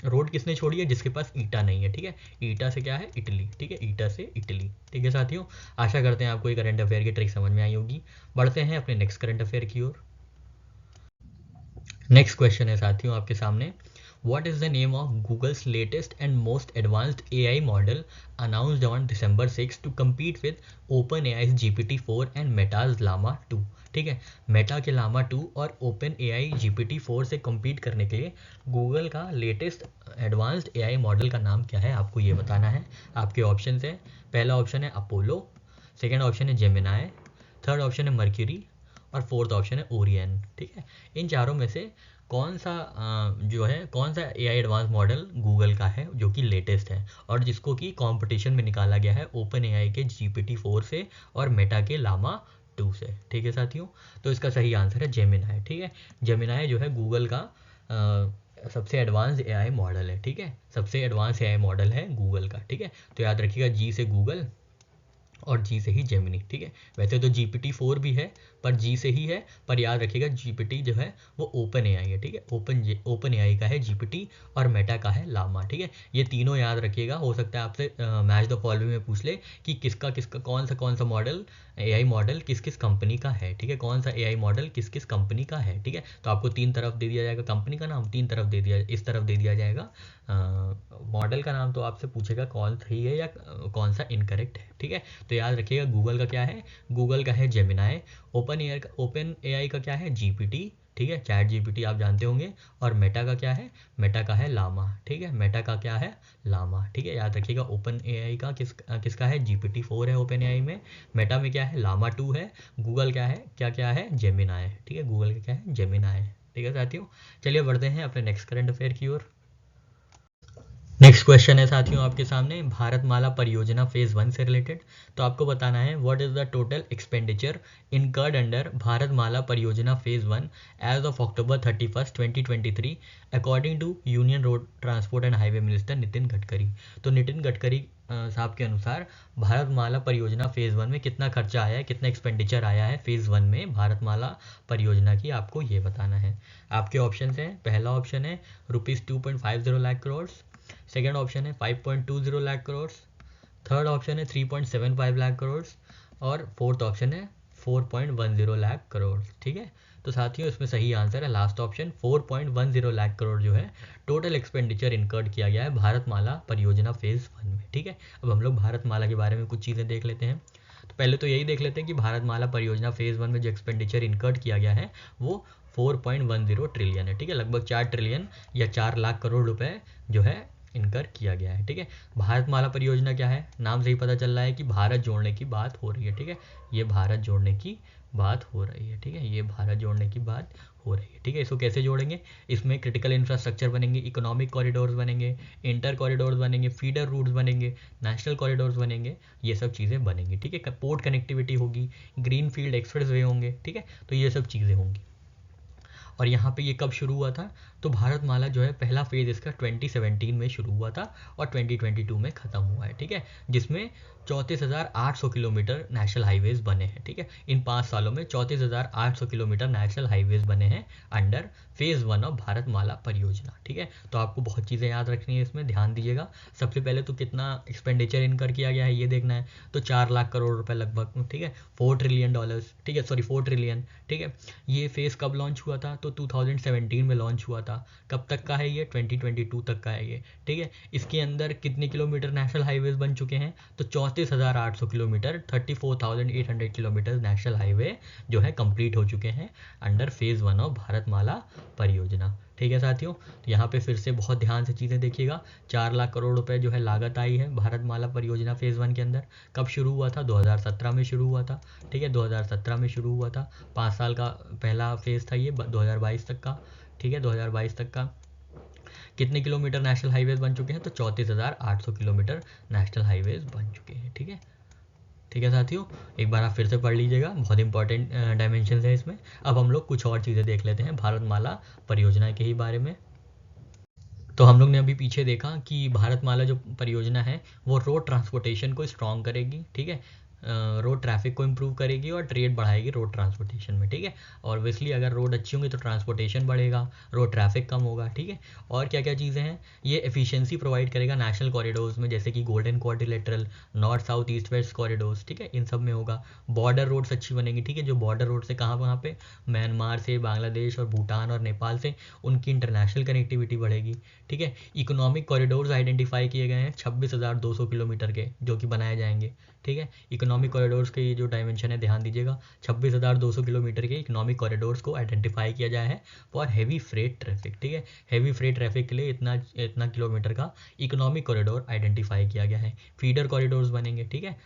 रोड किसने छोड़ी है, जिसके पास ईटा नहीं है, ठीक है, ईटा से क्या है, इटली, ठीक है, ईटा से इटली, ठीक है साथियों। आशा करते हैं आपको ये करंट अफेयर की ट्रिक समझ में आई होगी। बढ़ते हैं अपने नेक्स्ट करंट अफेयर की ओर। नेक्स्ट क्वेश्चन है साथियों आपके सामने, What is the name of Google's latest and most advanced AI model announced on December 6 to compete with OpenAI's GPT-4 and Meta's Llama 2? ठीक है, मेटा के लामा 2 और OpenAI GPT-4 से compete करने के लिए गूगल का लेटेस्ट एडवांस्ड AI मॉडल का नाम क्या है, आपको ये बताना है। आपके ऑप्शन है, पहला ऑप्शन है अपोलो, सेकेंड ऑप्शन है जेमिनाई, थर्ड ऑप्शन है मर्क्यूरी और फोर्थ ऑप्शन है ओरियन, ठीक है। इन चारों में से कौन सा जो है, कौन सा AI एडवांस मॉडल गूगल का है जो कि लेटेस्ट है और जिसको कि कंपटीशन में निकाला गया है OpenAI के GPT-4 से और मेटा के लामा 2 से, ठीक है साथियों। तो इसका सही आंसर है जेमिनाई, ठीक है। जेमिनाई जो है गूगल का सबसे एडवांस AI मॉडल है, ठीक है, सबसे एडवांस AI मॉडल है गूगल का, ठीक है। तो याद रखिएगा, जी से गूगल और जी से ही जेमिनी, ठीक है। वैसे तो GPT-4 भी है पर जी से ही है, पर याद रखिएगा GPT जो है वो OpenAI है, ठीक है, OpenAI का है GPT और मेटा का है लामा, ठीक है। ये तीनों याद रखिएगा, हो सकता है आपसे मैच द फॉलोइंग में पूछ ले कि किसका किसका कौन सा मॉडल AI मॉडल किस किस कंपनी का है, ठीक है, कौन सा AI मॉडल किस किस कंपनी का है, ठीक है। तो आपको 3 तरफ दे दिया जाएगा कंपनी का नाम, 3 तरफ दे दिया, इस तरफ दे दिया जाएगा मॉडल का नाम, तो आपसे पूछेगा कौन सही है या कौन सा इनकरेक्ट है, ठीक है। तो याद रखिएगा गूगल का क्या है, गूगल का है जेमिनाई, OpenAI का क्या है GPT, ठीक है, चैट GPT आप जानते होंगे, और मेटा का क्या है, मेटा का है लामा, ठीक है, मेटा का क्या है, लामा, ठीक है। याद रखिएगा OpenAI का किसका है, GPT-4 है OpenAI में, मेटा में क्या है, लामा 2 है, गूगल क्या है, क्या है, जेमिनाई, ठीक है, गूगल का क्या है, जेमिनाई, ठीक है साथियों। चलिए बढ़ते हैं अपने नेक्स्ट करंट अफेयर की ओर। नेक्स्ट क्वेश्चन है साथियों आपके सामने, भारतमाला परियोजना फेज 1 से रिलेटेड। तो आपको बताना है, what is the total expenditure incurred under Bharatmala Pariyojana phase 1 as of October 31, 2023 according to union road transport and highway minister Nitin Gadkari. तो नितिन गडकरी साहब के अनुसार भारतमाला परियोजना फेज 1 में कितना खर्चा आया है, कितना एक्सपेंडिचर आया है फेज 1 में भारतमाला परियोजना की, आपको ये बताना है। आपके ऑप्शन हैं, पहला ऑप्शन है ₹2.50 लाख करोड़, सेकेंड ऑप्शन है 5.20 लाख करोड़, थर्ड ऑप्शन है 3.75 लाख करोड़ और फोर्थ ऑप्शन है 4.10 लाख करोड़, ठीक है। तो साथियों इसमें सही आंसर है लास्ट ऑप्शन 4.10 लाख करोड़ जो है टोटल एक्सपेंडिचर इनकर्ड किया गया है भारतमाला परियोजना फेज 1 में, ठीक है। अब हम लोग भारतमाला के बारे में कुछ चीज़ें देख लेते हैं। तो पहले तो यही देख लेते हैं कि भारतमाला परियोजना फेज 1 में जो एक्सपेंडिचर इनकर्ड किया गया है वो 4.10 ट्रिलियन है, ठीक है, लगभग 4 ट्रिलियन या 4 लाख करोड़ रुपए जो है इनकर किया गया है, ठीक है। भारतमाला परियोजना क्या है, नाम से ही पता चल रहा है कि भारत जोड़ने की बात हो रही है, ठीक है, ये भारत जोड़ने की बात हो रही है, ठीक है, ये भारत जोड़ने की बात हो रही है, ठीक है। इसको कैसे जोड़ेंगे, इसमें क्रिटिकल इंफ्रास्ट्रक्चर बनेंगे, इकोनॉमिक कॉरिडोर्स बनेंगे, इंटर कॉरिडोर्स बनेंगे, फीडर रूट्स बनेंगे, नेशनल कॉरिडोर्स बनेंगे, ये सब चीज़ें बनेंगी, ठीक है। पोर्ट कनेक्टिविटी होगी, ग्रीन फील्ड एक्सप्रेस वे होंगे, ठीक है, तो ये सब चीज़ें होंगी। और यहाँ पे ये कब शुरू हुआ था, तो भारतमाला जो है पहला फेज़ इसका 2017 में शुरू हुआ था और 2022 में ख़त्म हुआ है, ठीक है, जिसमें 34,800 किलोमीटर नेशनल हाईवेज़ बने हैं, ठीक है। इन 5 सालों में 34,800 किलोमीटर नेशनल हाईवेज़ बने हैं अंडर फेज़ 1 ऑफ भारतमाला परियोजना, ठीक है। तो आपको बहुत चीज़ें याद रखनी है, इसमें ध्यान दीजिएगा। सबसे पहले तो कितना एक्सपेंडिचर इनकर किया गया है ये देखना है, तो 4 लाख करोड़ रुपए लगभग, ठीक है, $4 ट्रिलियन, ठीक है, सॉरी 4 ट्रिलियन, ठीक है। ये फेज़ कब लॉन्च हुआ था, तो 2017 में लॉन्च हुआ था। कब तक का है ये, 2022 तक का है ये, ठीक है। इसके अंदर कितने किलोमीटर नेशनल हाईवेज बन चुके हैं, तो 34,800 किलोमीटर, 34,800 किलोमीटर नेशनल हाईवे जो है कंप्लीट हो चुके हैं अंडर फेज़ 1 ऑफ भारतमाला परियोजना, ठीक है साथियों। तो यहाँ पे फिर से बहुत ध्यान से चीज़ें देखिएगा। 4 लाख करोड़ रुपए जो है लागत आई है भारतमाला परियोजना फेज़ 1 के अंदर। कब शुरू हुआ था? 2017 में शुरू हुआ था। ठीक है, 2017 में शुरू हुआ था। 5 साल का पहला फेज़ था ये 2022 तक का। ठीक है, 2022 तक का। कितने किलोमीटर नेशनल हाईवेज बन चुके हैं? तो 34,800 किलोमीटर नेशनल हाईवेज बन चुके हैं। ठीक है, ठीक है साथियों, एक बार आप फिर से पढ़ लीजिएगा, बहुत इंपॉर्टेंट डायमेंशन है इसमें। अब हम लोग कुछ और चीज़ें देख लेते हैं भारतमाला परियोजना के ही बारे में। तो हम लोग ने अभी पीछे देखा कि भारतमाला जो परियोजना है वो रोड ट्रांसपोर्टेशन को स्ट्रॉन्ग करेगी। ठीक है, रोड ट्रैफिक को इम्प्रूव करेगी और ट्रेड बढ़ाएगी रोड ट्रांसपोर्टेशन में। ठीक है, और ऑब्वियसली अगर रोड अच्छी होंगी तो ट्रांसपोर्टेशन बढ़ेगा, रोड ट्रैफिक कम होगा। ठीक है, और क्या क्या चीज़ें हैं, ये एफिशिएंसी प्रोवाइड करेगा नेशनल कॉरिडोर्स में, जैसे कि golden quadrilateral, north south east west corridors. ठीक है, इन सब में होगा। बॉर्डर रोड्स अच्छी बनेंगी। ठीक है, जो बॉर्डर रोड से कहाँ पे, म्यांमार से, बांग्लादेश और भूटान और नेपाल से, उनकी इंटरनेशनल कनेक्टिविटी बढ़ेगी। ठीक है, इकोनॉमिक कॉरिडोर्स आइडेंटिफाई किए गए हैं 26,200 किलोमीटर के, जो कि बनाए जाएंगे। ठीक है, इकोनॉमिक कॉरिडोर्स के ये जो डायमेंशन है ध्यान दीजिएगा, 26,200 किलोमीटर के इकोनॉमिक कॉरिडोर्स को आइडेंटिफाई किया गया है फॉर हैवी फ्रेट ट्रैफिक। ठीक है, हैवी फ्रेट ट्रैफिक के लिए इतना किलोमीटर का इकोनॉमिक कॉरिडोर आइडेंटिफाई किया गया है। फीडर कॉरिडोर्स बनेंगे। ठीक है,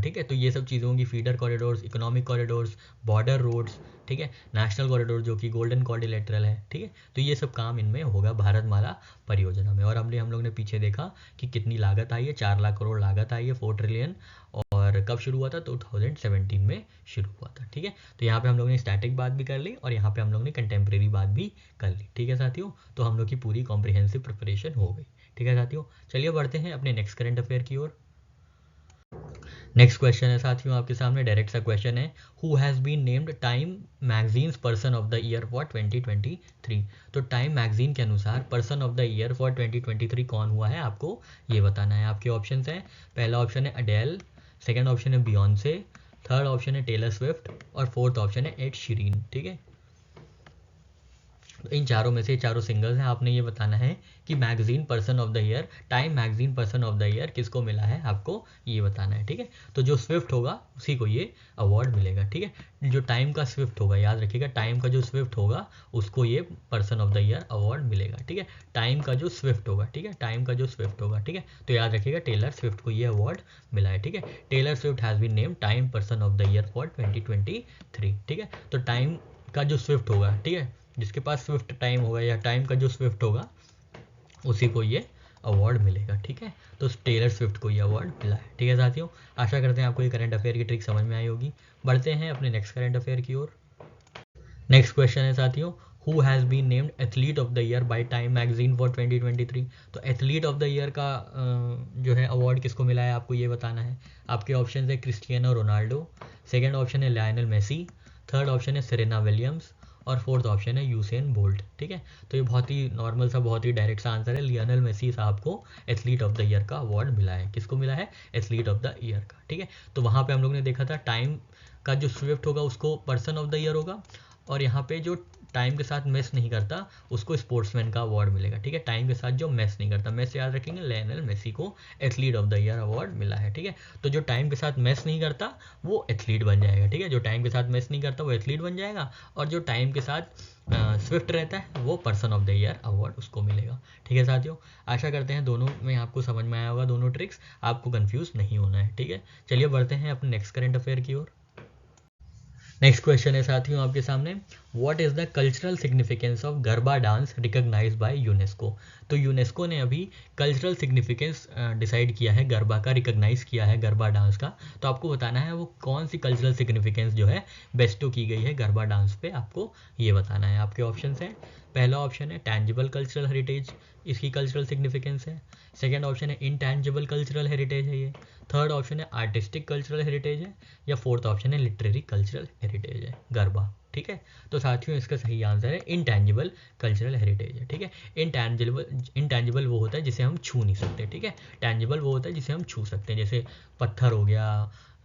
ठीक है, तो ये सब चीज़ें होंगी, feeder corridors, economic corridors, border roads. ठीक है, नेशनल कॉरिडोर जो कि गोल्डन क्वाड्रिलेटरल है। ठीक है, तो ये सब काम इनमें होगा भारतमाला परियोजना में। और हम लोग ने पीछे देखा कि कितनी लागत आई है, 4 लाख करोड़ लागत आई है, 4 ट्रिलियन। और कब शुरू हुआ था? 2017 में शुरू हुआ था। ठीक है, तो यहाँ पे हम लोग ने स्टैटिक बात भी कर ली और यहाँ पे हम लोग ने कंटेम्प्रेरी बात भी कर ली। ठीक है साथियों, तो हम लोग की पूरी कॉम्प्रिहेंसिव प्रिपरेशन हो गई। ठीक है साथियों, चलिए बढ़ते हैं अपने नेक्स्ट करंट अफेयर की ओर। नेक्स्ट क्वेश्चन है साथियों आपके सामने, डायरेक्ट सा क्वेश्चन है, who has been named Time magazine's person of the year for 2023। तो टाइम मैगजीन के अनुसार person of the year for 2023 कौन हुआ है, आपको ये बताना है। आपके ऑप्शंस हैं, पहला ऑप्शन है अडेल, सेकंड ऑप्शन है बियॉन्से, थर्ड ऑप्शन है टेलर स्विफ्ट और फोर्थ ऑप्शन है एड शीरन। ठीक है, तो इन चारों में से चारों सिंगर्स हैं, आपने ये बताना है कि magazine person of the year, time magazine person of the year किसको मिला है, आपको ये बताना है। ठीक है, तो जो स्विफ्ट होगा उसी को ये अवार्ड मिलेगा। ठीक है, जो टाइम का स्विफ्ट होगा, याद रखिएगा, टाइम का जो स्विफ्ट होगा उसको ये person of the year award मिलेगा। ठीक है, टाइम का जो स्विफ्ट होगा। ठीक है, टाइम का जो स्विफ्ट होगा। ठीक है, तो याद रखिएगा टेलर स्विफ्ट को ये अवार्ड मिला है। ठीक है, Taylor Swift has been named Time person of the year for 2023। ठीक है, तो टाइम का जो स्विफ्ट होगा, ठीक है, जिसके पास स्विफ्ट टाइम होगा या टाइम का जो स्विफ्ट होगा उसी को ये अवार्ड मिलेगा। ठीक है, तो टेलर स्विफ्ट को ये अवार्ड मिला है। ठीक है साथियों, आशा करते हैं आपको ये करंट अफेयर की ट्रिक समझ में आई होगी। बढ़ते हैं अपने नेक्स्ट करंट अफेयर की ओर। नेक्स्ट क्वेश्चन है साथियों, who has been named athlete of the year by Time magazine for 2023। तो एथलीट ऑफ द ईयर का जो है अवार्ड किसको मिला है, आपको ये बताना है। आपके ऑप्शन है क्रिस्टियानो रोनाल्डो, सेकेंड ऑप्शन है लायनल मेसी, थर्ड ऑप्शन है सेरेना विलियम्स और फोर्थ ऑप्शन है यूसेन बोल्ट। ठीक है, तो ये बहुत ही नॉर्मल सा, बहुत ही डायरेक्ट सा आंसर है, लियोनेल मेसी साहब को एथलीट ऑफ द ईयर का अवार्ड मिला है। किसको मिला है? एथलीट ऑफ द ईयर का। ठीक है, तो वहाँ पे हम लोग ने देखा था टाइम का जो स्विफ्ट होगा उसको पर्सन ऑफ द ईयर होगा, और यहाँ पे जो टाइम के साथ मैच नहीं करता उसको स्पोर्ट्समैन का अवार्ड मिलेगा। ठीक है, टाइम के साथ जो मैच नहीं करता, मैच याद रखेंगे, लियोनेल मेसी को athlete of the year award मिला है। ठीक है, तो जो टाइम के साथ मैच नहीं करता वो एथलीट बन जाएगा। ठीक है, जो टाइम के साथ मैच नहीं करता वो एथलीट बन जाएगा, और जो टाइम के साथ स्विफ्ट रहता है वो person of the year award उसको मिलेगा। ठीक है साथियों, आशा करते हैं दोनों में आपको समझ में आया होगा, दोनों ट्रिक्स, आपको कंफ्यूज नहीं होना है। ठीक है, चलिए बढ़ते हैं अपने नेक्स्ट करंट अफेयर की ओर। नेक्स्ट क्वेश्चन है साथियों आपके सामने, what is the cultural significance of Garba dance recognize by UNESCO. तो यूनेस्को ने अभी कल्चरल सिग्निफिकेंस डिसाइड किया है, गरबा का रिकॉग्नाइज किया है, गरबा डांस का। तो आपको बताना है वो कौन सी कल्चरल सिग्निफिकेंस जो है बेस्टो की गई है गरबा डांस पे, आपको ये बताना है। आपके ऑप्शन हैं, पहला ऑप्शन है टैंजिबल कल्चरल हेरिटेज, इसकी कल्चरल सिग्निफिकेंस है। सेकेंड ऑप्शन है इनटैंजिबल कल्चरल हेरिटेज है ये। थर्ड ऑप्शन है आर्टिस्टिक कल्चरल हेरिटेज है, या फोर्थ ऑप्शन है लिटरेरी कल्चरल हेरिटेज है गरबा। ठीक है, तो साथियों इसका सही आंसर है इनटैंजिबल कल्चरल हेरिटेज है। ठीक है, इनटैंजिबल वो होता है जिसे हम छू नहीं सकते। ठीक है, टैंजिबल वो होता है जिसे हम छू सकते हैं, जैसे पत्थर हो गया,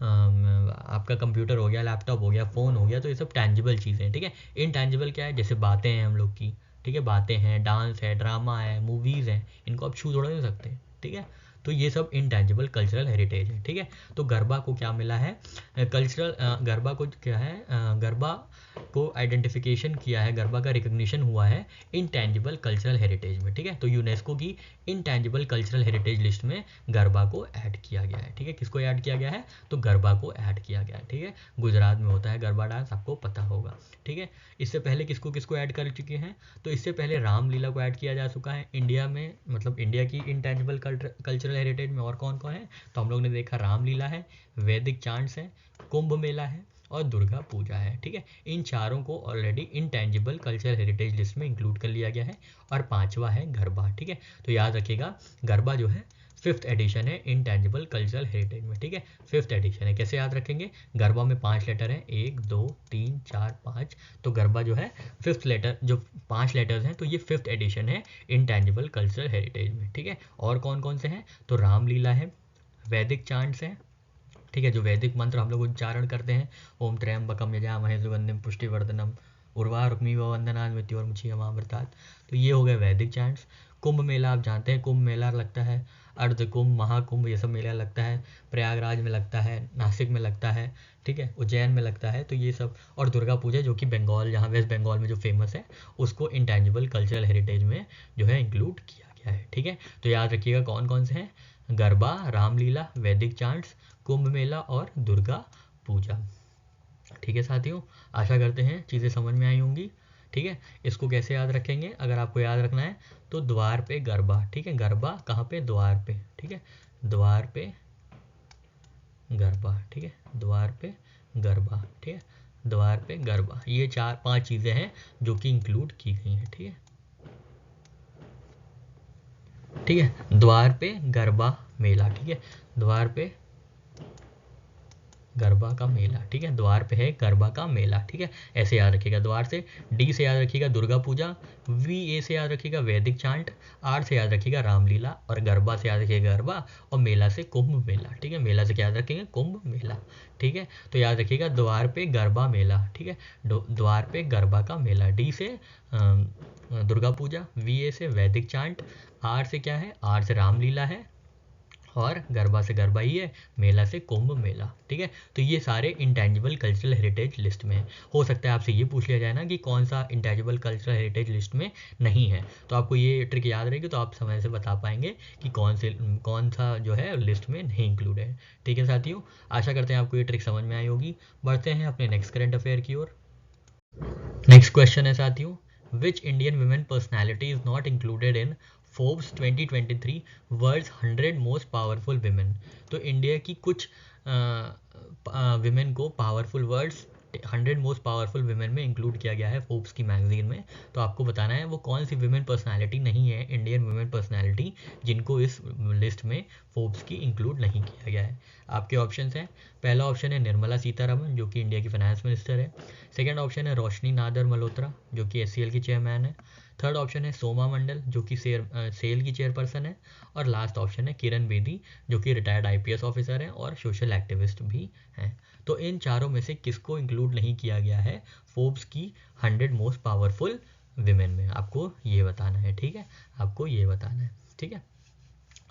आपका कंप्यूटर हो गया, लैपटॉप हो गया, फ़ोन हो गया, तो ये सब टैंजिबल चीज़ें हैं। ठीक है, इनटैंजिबल क्या है, जैसे बातें हैं हम लोग की। ठीक है, बातें हैं, डांस है, ड्रामा है, मूवीज़ हैं, इनको आप छू थोड़ा नहीं सकते। ठीक है, तो ये सब इंटेंजिबल कल्चरल हेरिटेज है, ठीक है। तो गरबा को क्या मिला है, गरबा को क्या है, गरबा को आइडेंटिफिकेशन किया है, गरबा का रिकग्निशन हुआ है इंटेंजिबल कल्चरल हेरिटेज में, ठीक है। तो यूनेस्को की इंटेंजिबल कल्चरल हेरिटेज लिस्ट में गरबा को ऐड किया गया है, ठीक है। किसको ऐड किया गया है, तो गरबा को ऐड किया गया है, ठीक है। गुजरात में होता है गरबा डांस, आपको पता होगा, ठीक है। इससे पहले किसको किसको ऐड कर चुके हैं, तो इससे पहले रामलीला को ऐड किया जा चुका है इंडिया में, मतलब इंडिया की इंटेंजिबल कल्चरल हेरिटेज में। और कौन कौन है, तो हम लोग ने देखा रामलीला है, वैदिक चांट्स है, कुंभ मेला है और दुर्गा पूजा है, ठीक है। इन चारों को already intangible cultural heritage list में इंक्लूड कर लिया गया है। और पांचवा है गरबा, ठीक है। तो याद रखिएगा गरबा जो है 5th एडिशन है इंटेंजिबल कल्चरल हेरिटेज में, ठीक है। 5th एडिशन है, कैसे याद रखेंगे, गरबा में 5 लेटर हैं, 1 2 3 4 5, तो गरबा जो है 5th लेटर, जो 5 लेटर्स हैं, तो ये 5th एडिशन है इंटेंजिबल कल्चरल हेरिटेज में, ठीक है। और कौन कौन से हैं, तो रामलीला है, वैदिक चांट्स हैं, ठीक है, जो वैदिक मंत्र हम लोग उच्चारण करते हैं, ओम त्र्यंबकम यजामहे सुगंधिम पुष्टिवर्धनम उर्वारुक्मिव वंदनात् मृत्योर्मुक्षीयमामृतात्, तो ये हो गए वैदिक चांट्स। कुंभ मेला आप जानते हैं, कुंभ मेला लगता है, अर्ध कुंभ, महाकुंभ, ये सब मेला लगता है, प्रयागराज में लगता है, नासिक में लगता है, ठीक है, उज्जैन में लगता है, तो ये सब। और दुर्गा पूजा जो कि बंगाल, जहाँ वेस्ट बंगाल में जो फेमस है, उसको इंटेंजिबल कल्चरल हेरिटेज में जो है इंक्लूड किया गया है, ठीक है। तो याद रखिएगा कौन कौन से हैं, गरबा, रामलीला, वैदिक चांट्स, कुंभ मेला और दुर्गा पूजा, ठीक है साथियों। आशा करते हैं चीज़ें समझ में आई होंगी, ठीक है। इसको कैसे याद रखेंगे, अगर आपको याद रखना है तो द्वार पे गरबा, ठीक है। गरबा कहाँ पे, द्वार पे, ठीक है, द्वार पे गरबा, ठीक है, द्वार पे गरबा, ठीक है, द्वार पे गरबा। ये 4-5 चीज़ें हैं जो कि इंक्लूड की गई हैं, ठीक है, ठीक है। द्वार पे गरबा मेला, ठीक है, द्वार पे गरबा का मेला, ठीक है, द्वार पे है गरबा का मेला, ठीक है, ऐसे याद रखिएगा। द्वार से, डी से याद रखिएगा दुर्गा पूजा, वी ए से याद रखिएगा वैदिक चांट, आर से याद रखिएगा रामलीला और गरबा से याद रखिएगा गरबा और मेला से कुंभ मेला, ठीक है। मेला से क्या याद रखेंगे, कुंभ मेला, ठीक है। तो याद रखिएगा द्वार पे गरबा मेला, ठीक है, द्वार पे गरबा का मेला। डी से दुर्गा पूजा, वी ए से वैदिक चांट, आर से क्या है, आर से रामलीला है और गरबा से गरबा ही है, मेला से कुंभ मेला, ठीक है। तो ये सारे इंटेंजिबल कल्चरल हेरिटेज लिस्ट में है। हो सकता है आपसे ये पूछ लिया जाए ना कि कौन सा इंटेंजिबल कल्चरल हेरिटेज लिस्ट में नहीं है, तो आपको ये ट्रिक याद रहेगी, तो आप समय से बता पाएंगे कि कौन सा जो है लिस्ट में नहीं इंक्लूड है, ठीक है साथियों। आशा करते हैं आपको ये ट्रिक समझ में आई होगी। बढ़ते हैं अपने नेक्स्ट करंट अफेयर की ओर। नेक्स्ट क्वेश्चन है साथियों, which Indian women personality is not included in Forbes 2023 world's 100 most powerful women. तो इंडिया की कुछ विमेन को powerful world's 100 most powerful women में इंक्लूड किया गया है फोर्ब्स की मैगजीन में। तो आपको बताना है वो कौन सी विमेन पर्सनालिटी नहीं है, इंडियन विमेन पर्सनालिटी, जिनको इस लिस्ट में फोर्ब्स की इंक्लूड नहीं किया गया है। आपके ऑप्शन हैं, पहला ऑप्शन है निर्मला सीतारमन जो कि इंडिया की फाइनेंस मिनिस्टर है। सेकंड ऑप्शन है रोशनी नादर मल्होत्रा जो कि एचसीएल की चेयरमैन है। थर्ड ऑप्शन है सोमा मंडल जो कि सेल की चेयरपर्सन है। और लास्ट ऑप्शन है किरण बेदी जो कि रिटायर्ड आईपीएस ऑफिसर हैं और सोशल एक्टिविस्ट भी हैं। तो इन चारों में से किसको इंक्लूड नहीं किया गया है फोर्ब्स की 100 मोस्ट पावरफुल विमेन में, आपको ये बताना है, ठीक है, आपको ये बताना है, ठीक है।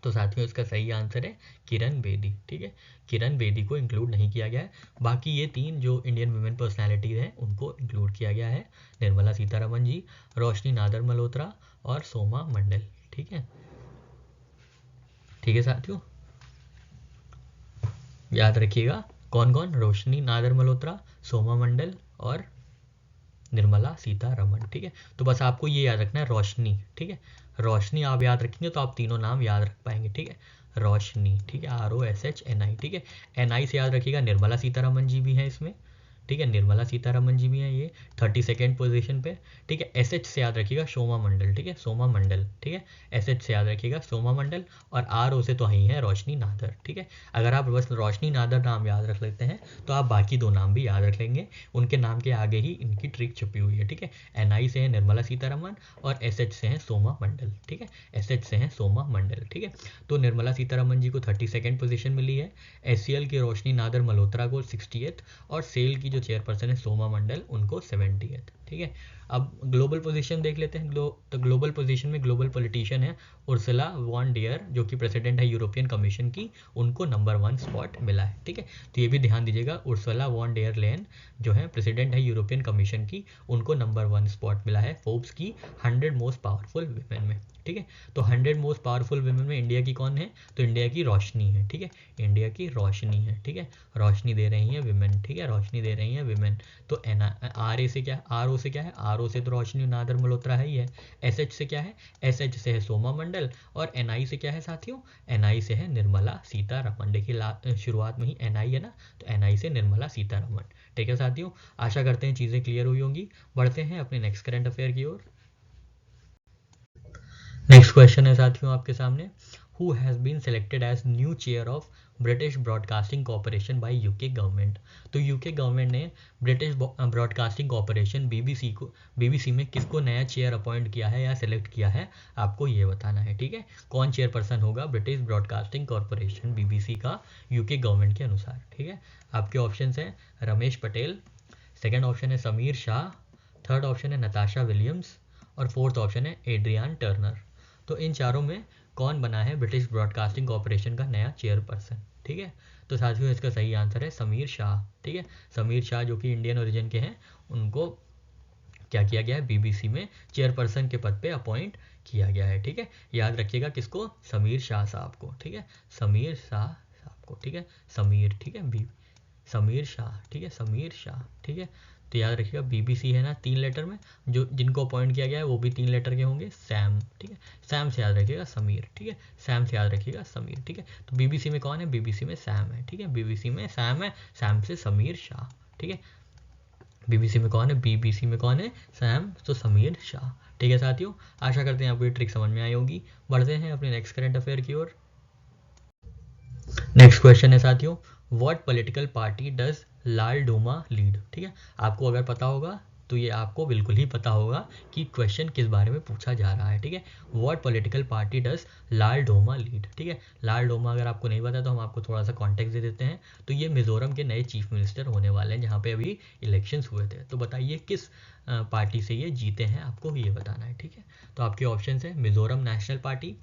तो साथियों इसका सही आंसर है किरण बेदी, ठीक है, किरण बेदी को इंक्लूड नहीं किया गया है। बाकी ये 3 जो इंडियन वुमेन पर्सनालिटीज हैं उनको इंक्लूड किया गया है, निर्मला सीतारमन जी, रोशनी नादर मल्होत्रा और सोमा मंडल, ठीक है, ठीक है साथियों। याद रखिएगा कौन कौन, रोशनी नादर मल्होत्रा, सोमा मंडल और निर्मला सीतारमन, ठीक है। तो बस आपको ये याद रखना है रोशनी, ठीक है, रोशनी आप याद रखेंगे तो आप तीनों नाम याद रख पाएंगे, ठीक है, रोशनी, ठीक है, ROSHNI, ठीक है। NI से याद रखिएगा निर्मला सीतारमन जी भी हैं इसमें, ठीक है, निर्मला सीतारमन जी भी हैं ये 32nd पोजीशन पे, ठीक है। SH से याद रखिएगा सोमा मंडल, ठीक है, सोमा मंडल, ठीक है, SH से याद रखिएगा सोमा मंडल और RO से तो ही है रोशनी नादर, ठीक है। अगर आप बस रोशनी नादर नाम याद रख लेते हैं तो आप बाकी 2 नाम भी याद रख लेंगे, उनके नाम के आगे ही इनकी ट्रिक छुपी हुई है, ठीक है। NI से है निर्मला सीतारमन और SH से है सोमा मंडल, ठीक है, SH से है सोमा मंडल, ठीक है। तो निर्मला सीतारमन जी को 32nd पोजीशन मिली है, SCL की रोशनी नादर मल्होत्रा को 68th और सेल की जो चेयरपर्सन है सोमा मंडल, उनको 70th। ठीक है, अब ग्लोबल पोजीशन देख लेते हैं। तो ग्लोबल पोजीशन में ग्लोबल पॉलिटिशियन है उर्सुला वॉन डियर, जो कि प्रेसिडेंट है यूरोपियन कमीशन की, उनको नंबर 1 स्पॉट मिला है। ठीक है, तो ये भी ध्यान दीजिएगा, उर्सुला वॉन डियर लेन जो है प्रेसिडेंट है यूरोपियन कमीशन की, उनको नंबर 1 स्पॉट मिला है फोर्ब्स की 100 मोस्ट पावरफुल वीमेन में। ठीक है, तो 100 मोस्ट पावरफुल वीमेन में इंडिया की कौन है? तो इंडिया की रोशनी है। ठीक है, इंडिया की रोशनी है। ठीक है, रोशनी दे रही है विमेन। ठीक है, रोशनी दे रही है विमेन। तो आर ए से क्या है? आर ओ से क्या है? आर ओ से तो रोशनी नादर मल्होत्रा है ही है। एस एच से क्या है? एस एच से है सोमा मंडल। और एन आई से क्या है साथियों? एन आई से है निर्मला सीतारमण। देखिए शुरुआत में ही एन आई है ना, तो एन आई से निर्मला सीतारमण। ठीक है साथियों, आशा करते हैं चीज़ें क्लियर हुई होंगी। बढ़ते हैं अपने नेक्स्ट करंट अफेयर की ओर। नेक्स्ट क्वेश्चन है साथियों आपके सामने, who has been selected as new chair of British Broadcasting Corporation by UK government. तो यूके गवर्नमेंट ने ब्रिटिश ब्रॉडकास्टिंग कॉरपोरेशन बीबीसी में किसको नया चेयर अपॉइंट किया है या सिलेक्ट किया है, आपको ये बताना है। ठीक है, कौन चेयरपर्सन होगा ब्रिटिश ब्रॉडकास्टिंग कॉरपोरेशन बीबीसी का यूके गवर्नमेंट के अनुसार। ठीक है, आपके ऑप्शन हैं रमेश पटेल, सेकेंड ऑप्शन है समीर शाह, थर्ड ऑप्शन है नताशा विलियम्स, और फोर्थ ऑप्शन है एड्रियान टर्नर। तो इन चारों में कौन बना है ब्रिटिश ब्रॉडकास्टिंग कॉरपोरेशन का नया चेयरपर्सन? ठीक है, तो साथियों इसका सही आंसर है समीर शाह। ठीक है, समीर शाह जो कि इंडियन ओरिजिन के हैं, उनको क्या किया गया है? बीबीसी में चेयरपर्सन के पद पे अपॉइंट किया गया है। ठीक है, याद रखिएगा किसको? समीर शाह साहब को। ठीक है, समीर शाह साहब को। ठीक है, समीर, ठीक है, समीर शाह। ठीक है, समीर शाह। ठीक है, तो याद रखिएगा बीबीसी है ना 3 लेटर में, जो जिनको अपॉइंट किया गया है वो भी 3 लेटर के होंगे, सैम। ठीक है, सैम से याद रखिएगा समीर। ठीक है, सैम से याद रखिएगा समीर। ठीक है, तो बीबीसी में कौन है? बीबीसी में सैम है। ठीक है, बीबीसी में सैम है, सैम से समीर शाह। ठीक है, बीबीसी में कौन है? बीबीसी में कौन है? सैम, तो समीर शाह। ठीक है साथियों, आशा करते हैं आपको ये ट्रिक समझ में आई होगी। बढ़ते हैं अपने नेक्स्ट करंट अफेयर की ओर। नेक्स्ट क्वेश्चन है साथियों, what political party does Lal Doma lead. ठीक है, आपको अगर पता होगा तो ये आपको बिल्कुल ही पता होगा कि क्वेश्चन किस बारे में पूछा जा रहा है। ठीक है, what political party does Lal Doma lead. ठीक है, लाल डोमा अगर आपको नहीं पता तो हम आपको थोड़ा सा कॉन्टेक्स्ट दे देते हैं। तो ये मिजोरम के नए चीफ मिनिस्टर होने वाले हैं, जहाँ पे अभी इलेक्शंस हुए थे। तो बताइए किस पार्टी से ये जीते हैं, आपको ये बताना है। ठीक है, तो आपके ऑप्शन है Mizoram national party,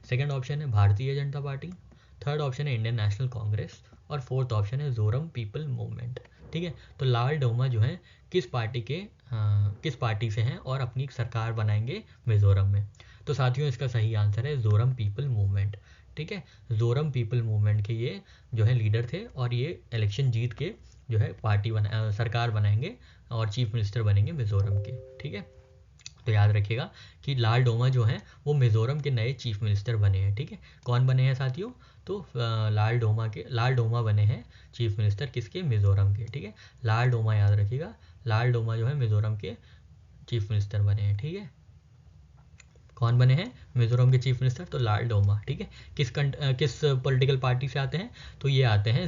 second option है Bharatiya Janata party, third option है इंडियन नेशनल कांग्रेस, और फोर्थ ऑप्शन है जोरम पीपल मूवमेंट। ठीक है, तो लाल डोमा जो है किस पार्टी से हैं और अपनी सरकार बनाएंगे मिजोरम में? तो साथियों इसका सही आंसर है जोरम पीपल मूवमेंट। ठीक है, जोरम पीपल मूवमेंट के ये जो है लीडर थे, और ये इलेक्शन जीत के जो है सरकार बनाएंगे और चीफ मिनिस्टर बनेंगे मिजोरम के। ठीक है, तो याद रखिएगा कि लाल डोमा जो हैं वो मिजोरम के नए चीफ मिनिस्टर बने हैं। ठीक है, कौन बने हैं साथियों? तो लाल डोमा बने हैं चीफ मिनिस्टर किसके? मिजोरम के। ठीक है, लाल डोमा याद रखिएगा, लाल डोमा जो है मिजोरम के चीफ मिनिस्टर बने हैं। ठीक है, कौन बने हैं मिजोरम के चीफ मिनिस्टर? तो लाल डोमा। ठीक है, किस पॉलिटिकल पार्टी से आते हैं? तो ये आते हैं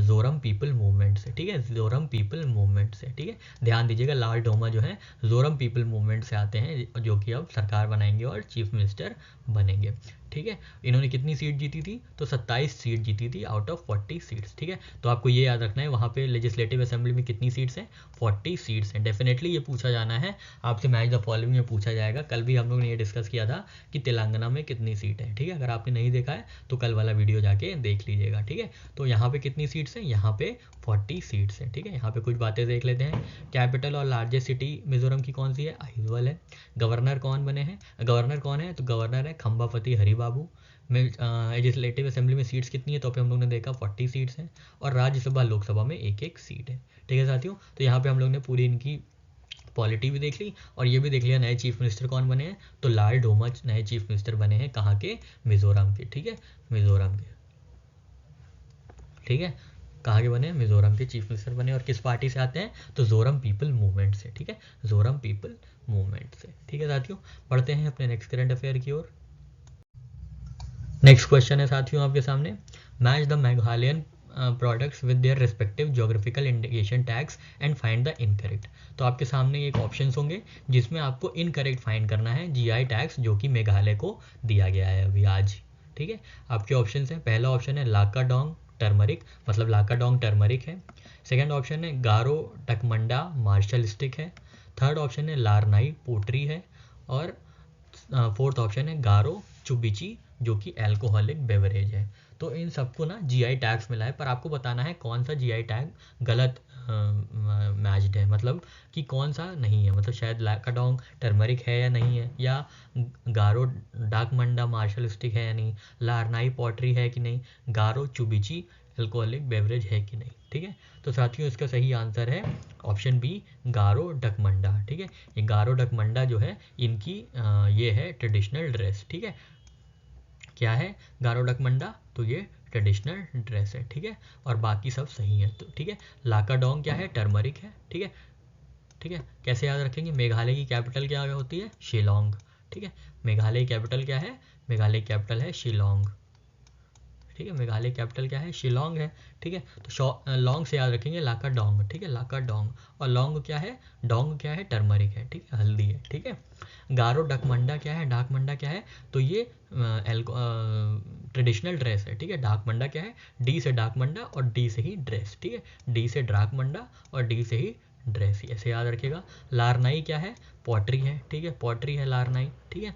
जोरम पीपल मूवमेंट से। ठीक है, जोरम पीपल मूवमेंट से। ठीक है, ध्यान दीजिएगा लाल डोमा जो है जोरम पीपल मूवमेंट से आते हैं, जो कि अब सरकार बनाएंगे और चीफ मिनिस्टर बनेंगे। ठीक है, इन्होंने कितनी सीट जीती थी? तो 27 सीट जीती थी आउट ऑफ 40 सीट्स। ठीक है, तो आपको ये याद रखना है वहाँ पे लेजिस्लेटिव असेंबली में कितनी सीट्स हैं? 40 सीट्स हैं। डेफिनेटली ये पूछा जाना है आपसे, मैच द फॉलोइंग में पूछा जाएगा। कल भी हम लोग ने ये डिस्कस किया था कि तेलंगाना में कितनी सीट है। ठीक है, अगर आपने नहीं देखा है तो कल वाला वीडियो जाके देख लीजिएगा। ठीक है, तो यहाँ पे कितनी सीट्स हैं? यहाँ पे 40 सीट्स हैं। ठीक है, यहाँ पे कुछ बातें देख लेते हैं। कैपिटल और लार्जेस्ट सिटी मिजोरम की कौन सी है? आइजवाल है। गवर्नर कौन है? तो गवर्नर है खंबापति हरिबाबू। लेजिस्लेटिव असेंबली में सीट्स कितनी है? तो पे हम लोग ने देखा 40 सीट्स हैं, और राज्यसभा लोकसभा में एक सीट है। ठीक है साथियों, तो यहाँ पे हम लोग ने पूरी इनकी पॉलिटी भी देख ली और ये भी देख लिया नए चीफ मिनिस्टर कौन बने हैं। तो लाल डोमा नए चीफ मिनिस्टर बने हैं, कहाँ के? मिजोरम के। ठीक है, मिजोरम के। ठीक है, कहाँ के बने? मिजोरम के चीफ मिनिस्टर बने, और किस पार्टी से आते हैं? तो जोरम पीपल मूवमेंट से। ठीक है, जोरम पीपल मूवमेंट से। ठीक है साथियों, बढ़ते हैं अपने नेक्स्ट करंट अफेयर की ओर। नेक्स्ट क्वेश्चन है साथियों आपके सामने, match the Meghalayan products with their respective geographical indication tags and find the incorrect. तो आपके सामने एक ऑप्शंस होंगे जिसमें आपको इनकरेक्ट फाइंड करना है जीआई टैग्स जो कि मेघालय को दिया गया है अभी आज। ठीक है, आपके ऑप्शंस हैं, पहला ऑप्शन है लाकाडोंग, टर्मरिक, मतलब लाकाडोंग टर्मरिक है। सेकंड ऑप्शन है गारो डकमंडा मार्शल स्टिक है। थर्ड ऑप्शन है लारनाई पोट्री है। और फोर्थ ऑप्शन है गारो चुबिची जो कि एल्कोहलिक बेवरेज है। तो इन सबको ना जीआई टैग्स मिला है, पर आपको बताना है कौन सा जीआई टैग गलत मैच्ड है, मतलब कि कौन सा नहीं है, मतलब शायद लाकाडोंग टर्मरिक है या नहीं है, या गारो डाकमंडा मार्शल स्टिक है या नहीं, लारनाई पॉटरी है कि नहीं, गारो चुबिची एल्कोहलिक बेवरेज है कि नहीं। ठीक है, तो साथियों इसका सही आंसर है ऑप्शन बी गारो डकमंडा। ठीक है, ये गारो डकमंडा जो है इनकी ये है ट्रेडिशनल ड्रेस। ठीक है, क्या है गारो डकमंडा, तो ये ट्रेडिशनल ड्रेस है। ठीक है, और बाकी सब सही है। तो ठीक है, लाकाडोंग क्या है, टर्मरिक है। ठीक है, ठीक है, कैसे याद रखेंगे, मेघालय की कैपिटल क्या होती है, शिलोंग। ठीक है, मेघालय की कैपिटल क्या है, मेघालय की कैपिटल है शिलोंग। ठीक है, मेघालय कैपिटल क्या है, शिलोंग है। ठीक है, तो लॉन्ग से याद रखेंगे लाकाडोंग। ठीक है, लाकाडोंग, और लॉन्ग क्या है, डोंग क्या है, टर्मरिक है। ठीक है, हल्दी है। ठीक है, गारो डकमंडा क्या है, डाकमंडा क्या है, तो ये ट्रेडिशनल ड्रेस है। ठीक है, डाकमंडा क्या है, डी से डाकमंडा और डी से ही ड्रेस। ठीक है, डी से डाकमंडा और डी से ही ड्रेस, ऐसे याद रखिएगा। लारनाई क्या है, पॉटरी है। ठीक है, पॉटरी है लारनाई। ठीक है,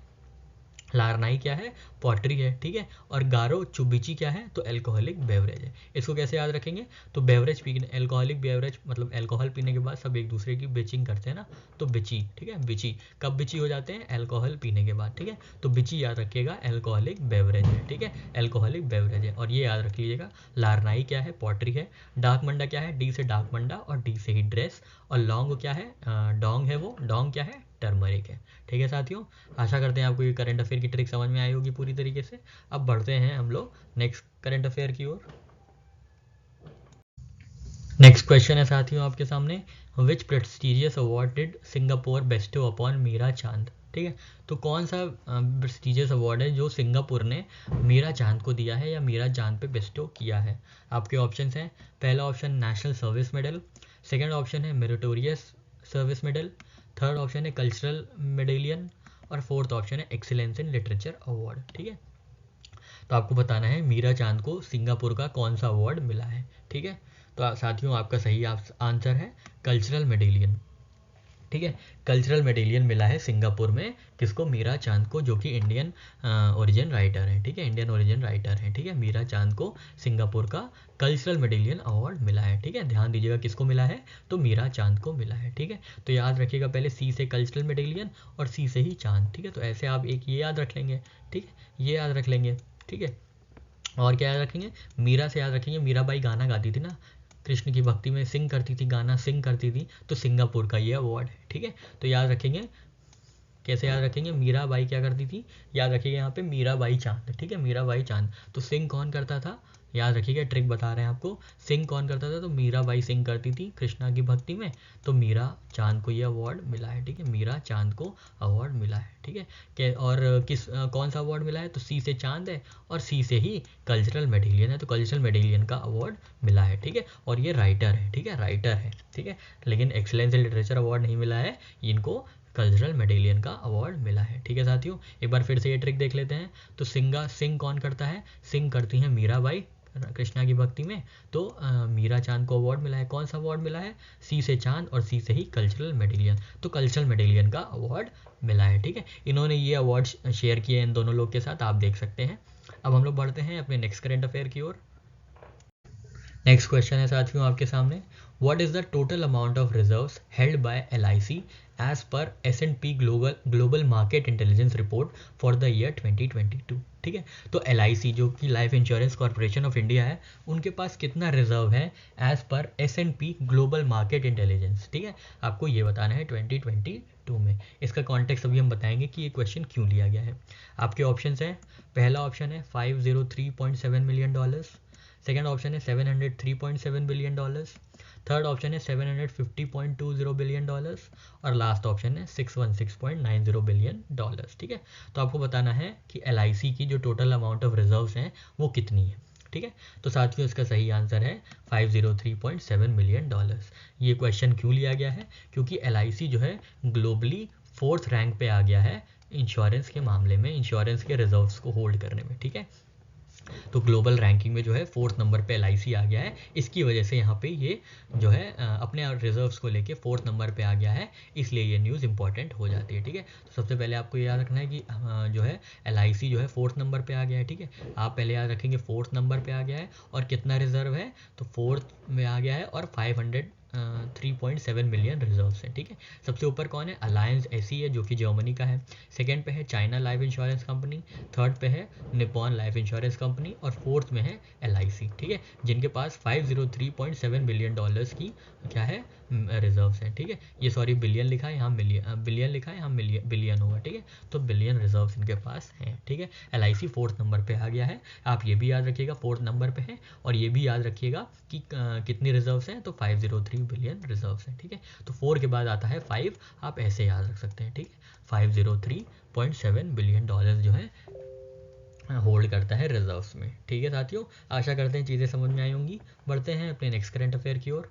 लारनाई क्या है, पॉटरी है। ठीक है, और गारो चुबिची क्या है, तो एल्कोहलिक बेवरेज है। इसको कैसे याद रखेंगे, तो बेवरेज पीने, एल्कोहलिक बेवरेज मतलब एल्कोहल पीने के बाद सब एक दूसरे की बिचिंग करते हैं ना, तो बिची। ठीक है, बिची कब बिची हो जाते हैं, एल्कोहल पीने के बाद। ठीक है, तो बिची याद रखिएगा एल्कोहलिक बेवरेज है। ठीक है, एल्कोहलिक बेवरेज है। और ये याद रख लीजिएगा, लारनाई क्या है, पॉटरी है। डाकमंडा क्या है, डी से डाकमंडा और डी से ही ड्रेस। और लौंग क्या है, डोंग है, वो डोंग क्या है, टर्मरिक है। ठीक है साथियों, आशा करते हैं आपको ये करंट अफेयर की ट्रिक समझ में आई होगी पूरी तरीके से। अब बढ़ते हैं हम लोग नेक्स्ट करंट अफेयर की ओर। नेक्स्ट क्वेश्चन है साथियों आपके सामने, which prestigious award did Singapore bestow upon Meera Chand. ठीक है, तो कौन सा प्रेस्टिजियस अवार्ड है जो सिंगापुर ने मीरा चांद को दिया है या मीरा चांद पे बेस्टो किया है। आपके ऑप्शंस हैं, पहला option national service medal, second option है meritorious service medal, third option है कल्चरल मेडेलियन, और फोर्थ ऑप्शन है एक्सीलेंस इन लिटरेचर अवार्ड। ठीक है, तो आपको बताना है मीरा चांद को सिंगापुर का कौन सा अवार्ड मिला है। ठीक है, तो साथियों आपका सही आंसर है कल्चरल मेडेलियन। ठीक है, कल्चरल मेडेलियन मिला है सिंगापुर में किसको, मीरा चांद को, जो कि इंडियन ओरिजिन राइटर है। ठीक है, इंडियन ओरिजिन राइटर है। ठीक है, मीरा चांद को सिंगापुर का कल्चरल मेडेलियन अवार्ड मिला है। ठीक है, ध्यान दीजिएगा किसको मिला है, तो मीरा चांद को मिला है। ठीक है, तो याद रखिएगा पहले सी से कल्चरल मेडेलियन और सी से ही चांद। ठीक है, तो ऐसे आप एक ये याद रख लेंगे। ठीक है, ये याद रख लेंगे। ठीक है, और क्या याद रखेंगे, मीरा से याद रखेंगे, मीराबाई गाना गाती थी ना, कृष्ण की भक्ति में सिंग करती थी, गाना सिंग करती थी, तो सिंगापुर का ये अवार्ड है। ठीक है, तो याद रखेंगे, कैसे याद रखेंगे, मीराबाई क्या करती थी, याद रखिएगा यहाँ पे मीराबाई चांद। ठीक है, मीराबाई चांद, तो सिंग कौन करता था, याद रखिएगा ट्रिक बता रहे हैं आपको, सिंग कौन करता था, तो मीराबाई सिंग करती थी कृष्णा की भक्ति में, तो मीरा चांद को ये अवार्ड मिला है। ठीक है, मीरा चांद को अवार्ड मिला है। ठीक है, और कौन सा अवार्ड मिला है, तो सी से चांद है और सी से ही कल्चरल मेडेलियन है, तो कल्चरल मेडेलियन का अवार्ड मिला है। ठीक है, और ये राइटर है। ठीक है, राइटर है। ठीक है, लेकिन एक्सीलेंस इन लिटरेचर अवार्ड नहीं मिला है इनको, कल्चरल मेडेलियन का अवार्ड मिला है। ठीक है साथियों, एक बार फिर से ये ट्रिक देख लेते हैं। तो सिंग कौन करता है, सिंग करती हैं मीराबाई कृष्णा की भक्ति में, तो मीरा चांद को अवार्ड मिला है। कौन सा अवार्ड मिला है, सी से चांद और सी से ही कल्चरल मेडेलियन, तो कल्चरल मेडेलियन का अवार्ड मिला है। ठीक है, इन्होंने ये अवार्ड शेयर किए इन दोनों लोग के साथ, आप देख सकते हैं। अब हम लोग बढ़ते हैं अपने नेक्स्ट करंट अफेयर की ओर। नेक्स्ट क्वेश्चन है साथियों आपके सामने, what is the total amount of reserves held by LIC as per S&P global market intelligence report for the year 2022। ठीक है, तो LIC जो कि Life Insurance Corporation of India है, उनके पास कितना रिजर्व है as per S&P global market intelligence. ठीक है, आपको ये बताना है 2022 में। इसका कॉन्टेक्स्ट अभी हम बताएंगे कि ये क्वेश्चन क्यों लिया गया है। आपके ऑप्शन हैं, पहला ऑप्शन है $503.7 मिलियन, सेकेंड ऑप्शन है $703.7 बिलियन, थर्ड ऑप्शन है $750.20 बिलियन, और लास्ट ऑप्शन है $616.90 बिलियन। ठीक है, तो आपको बताना है कि LIC की जो टोटल अमाउंट ऑफ रिजर्व्स हैं वो कितनी है। ठीक है, तो साथियों इसका सही आंसर है $503.7 मिलियन। ये क्वेश्चन क्यों लिया गया है, क्योंकि LIC जो है ग्लोबली 4th रैंक पे आ गया है इंश्योरेंस के मामले में, इंश्योरेंस के रिजर्व्स को होल्ड करने में। ठीक है, तो ग्लोबल रैंकिंग में जो है 4th नंबर पे LIC आ गया है। इसकी वजह से यहाँ पे ये जो है अपने रिजर्व्स को लेके 4th नंबर पे आ गया है, इसलिए ये न्यूज़ इंपॉर्टेंट हो जाती है। ठीक है, तो सबसे पहले आपको याद रखना है कि जो है LIC जो है 4th नंबर पे आ गया है। ठीक है, आप पहले याद रखेंगे 4th नंबर पे आ गया है और कितना रिजर्व है, तो 4th में आ गया है और 3.7 मिलियन रिजर्व है। ठीक है, सबसे ऊपर कौन है, अलायंस एसी है जो कि जर्मनी का है। सेकंड पे है China life insurance company, third पे है निपॉन लाइफ इंश्योरेंस कंपनी और फोर्थ में है LIC। ठीक है, जिनके पास 503.7 बिलियन डॉलर्स की क्या है रिजर्व्स हैं। ठीक है, ये सॉरी बिलियन लिखा है यहाँ, बिलियन लिखा है यहाँ, बिलियन होगा। ठीक है, तो बिलियन रिजर्व्स इनके पास हैं। ठीक है, LIC 4th नंबर पे आ गया है, आप ये भी याद रखिएगा 4th नंबर पे है, और ये भी याद रखिएगा कि कितनी रिजर्व्स हैं, तो 503 बिलियन रिजर्व्स हैं। ठीक है, तो 4 के बाद आता है 5, आप ऐसे याद रख सकते हैं। ठीक है, 503.7 बिलियन डॉलर्स जो है होल्ड करता है रिजर्व्स में। ठीक है साथियों, आशा करते हैं चीज़ें समझ में आई होंगी। बढ़ते हैं अपने नेक्स्ट करंट अफेयर की ओर।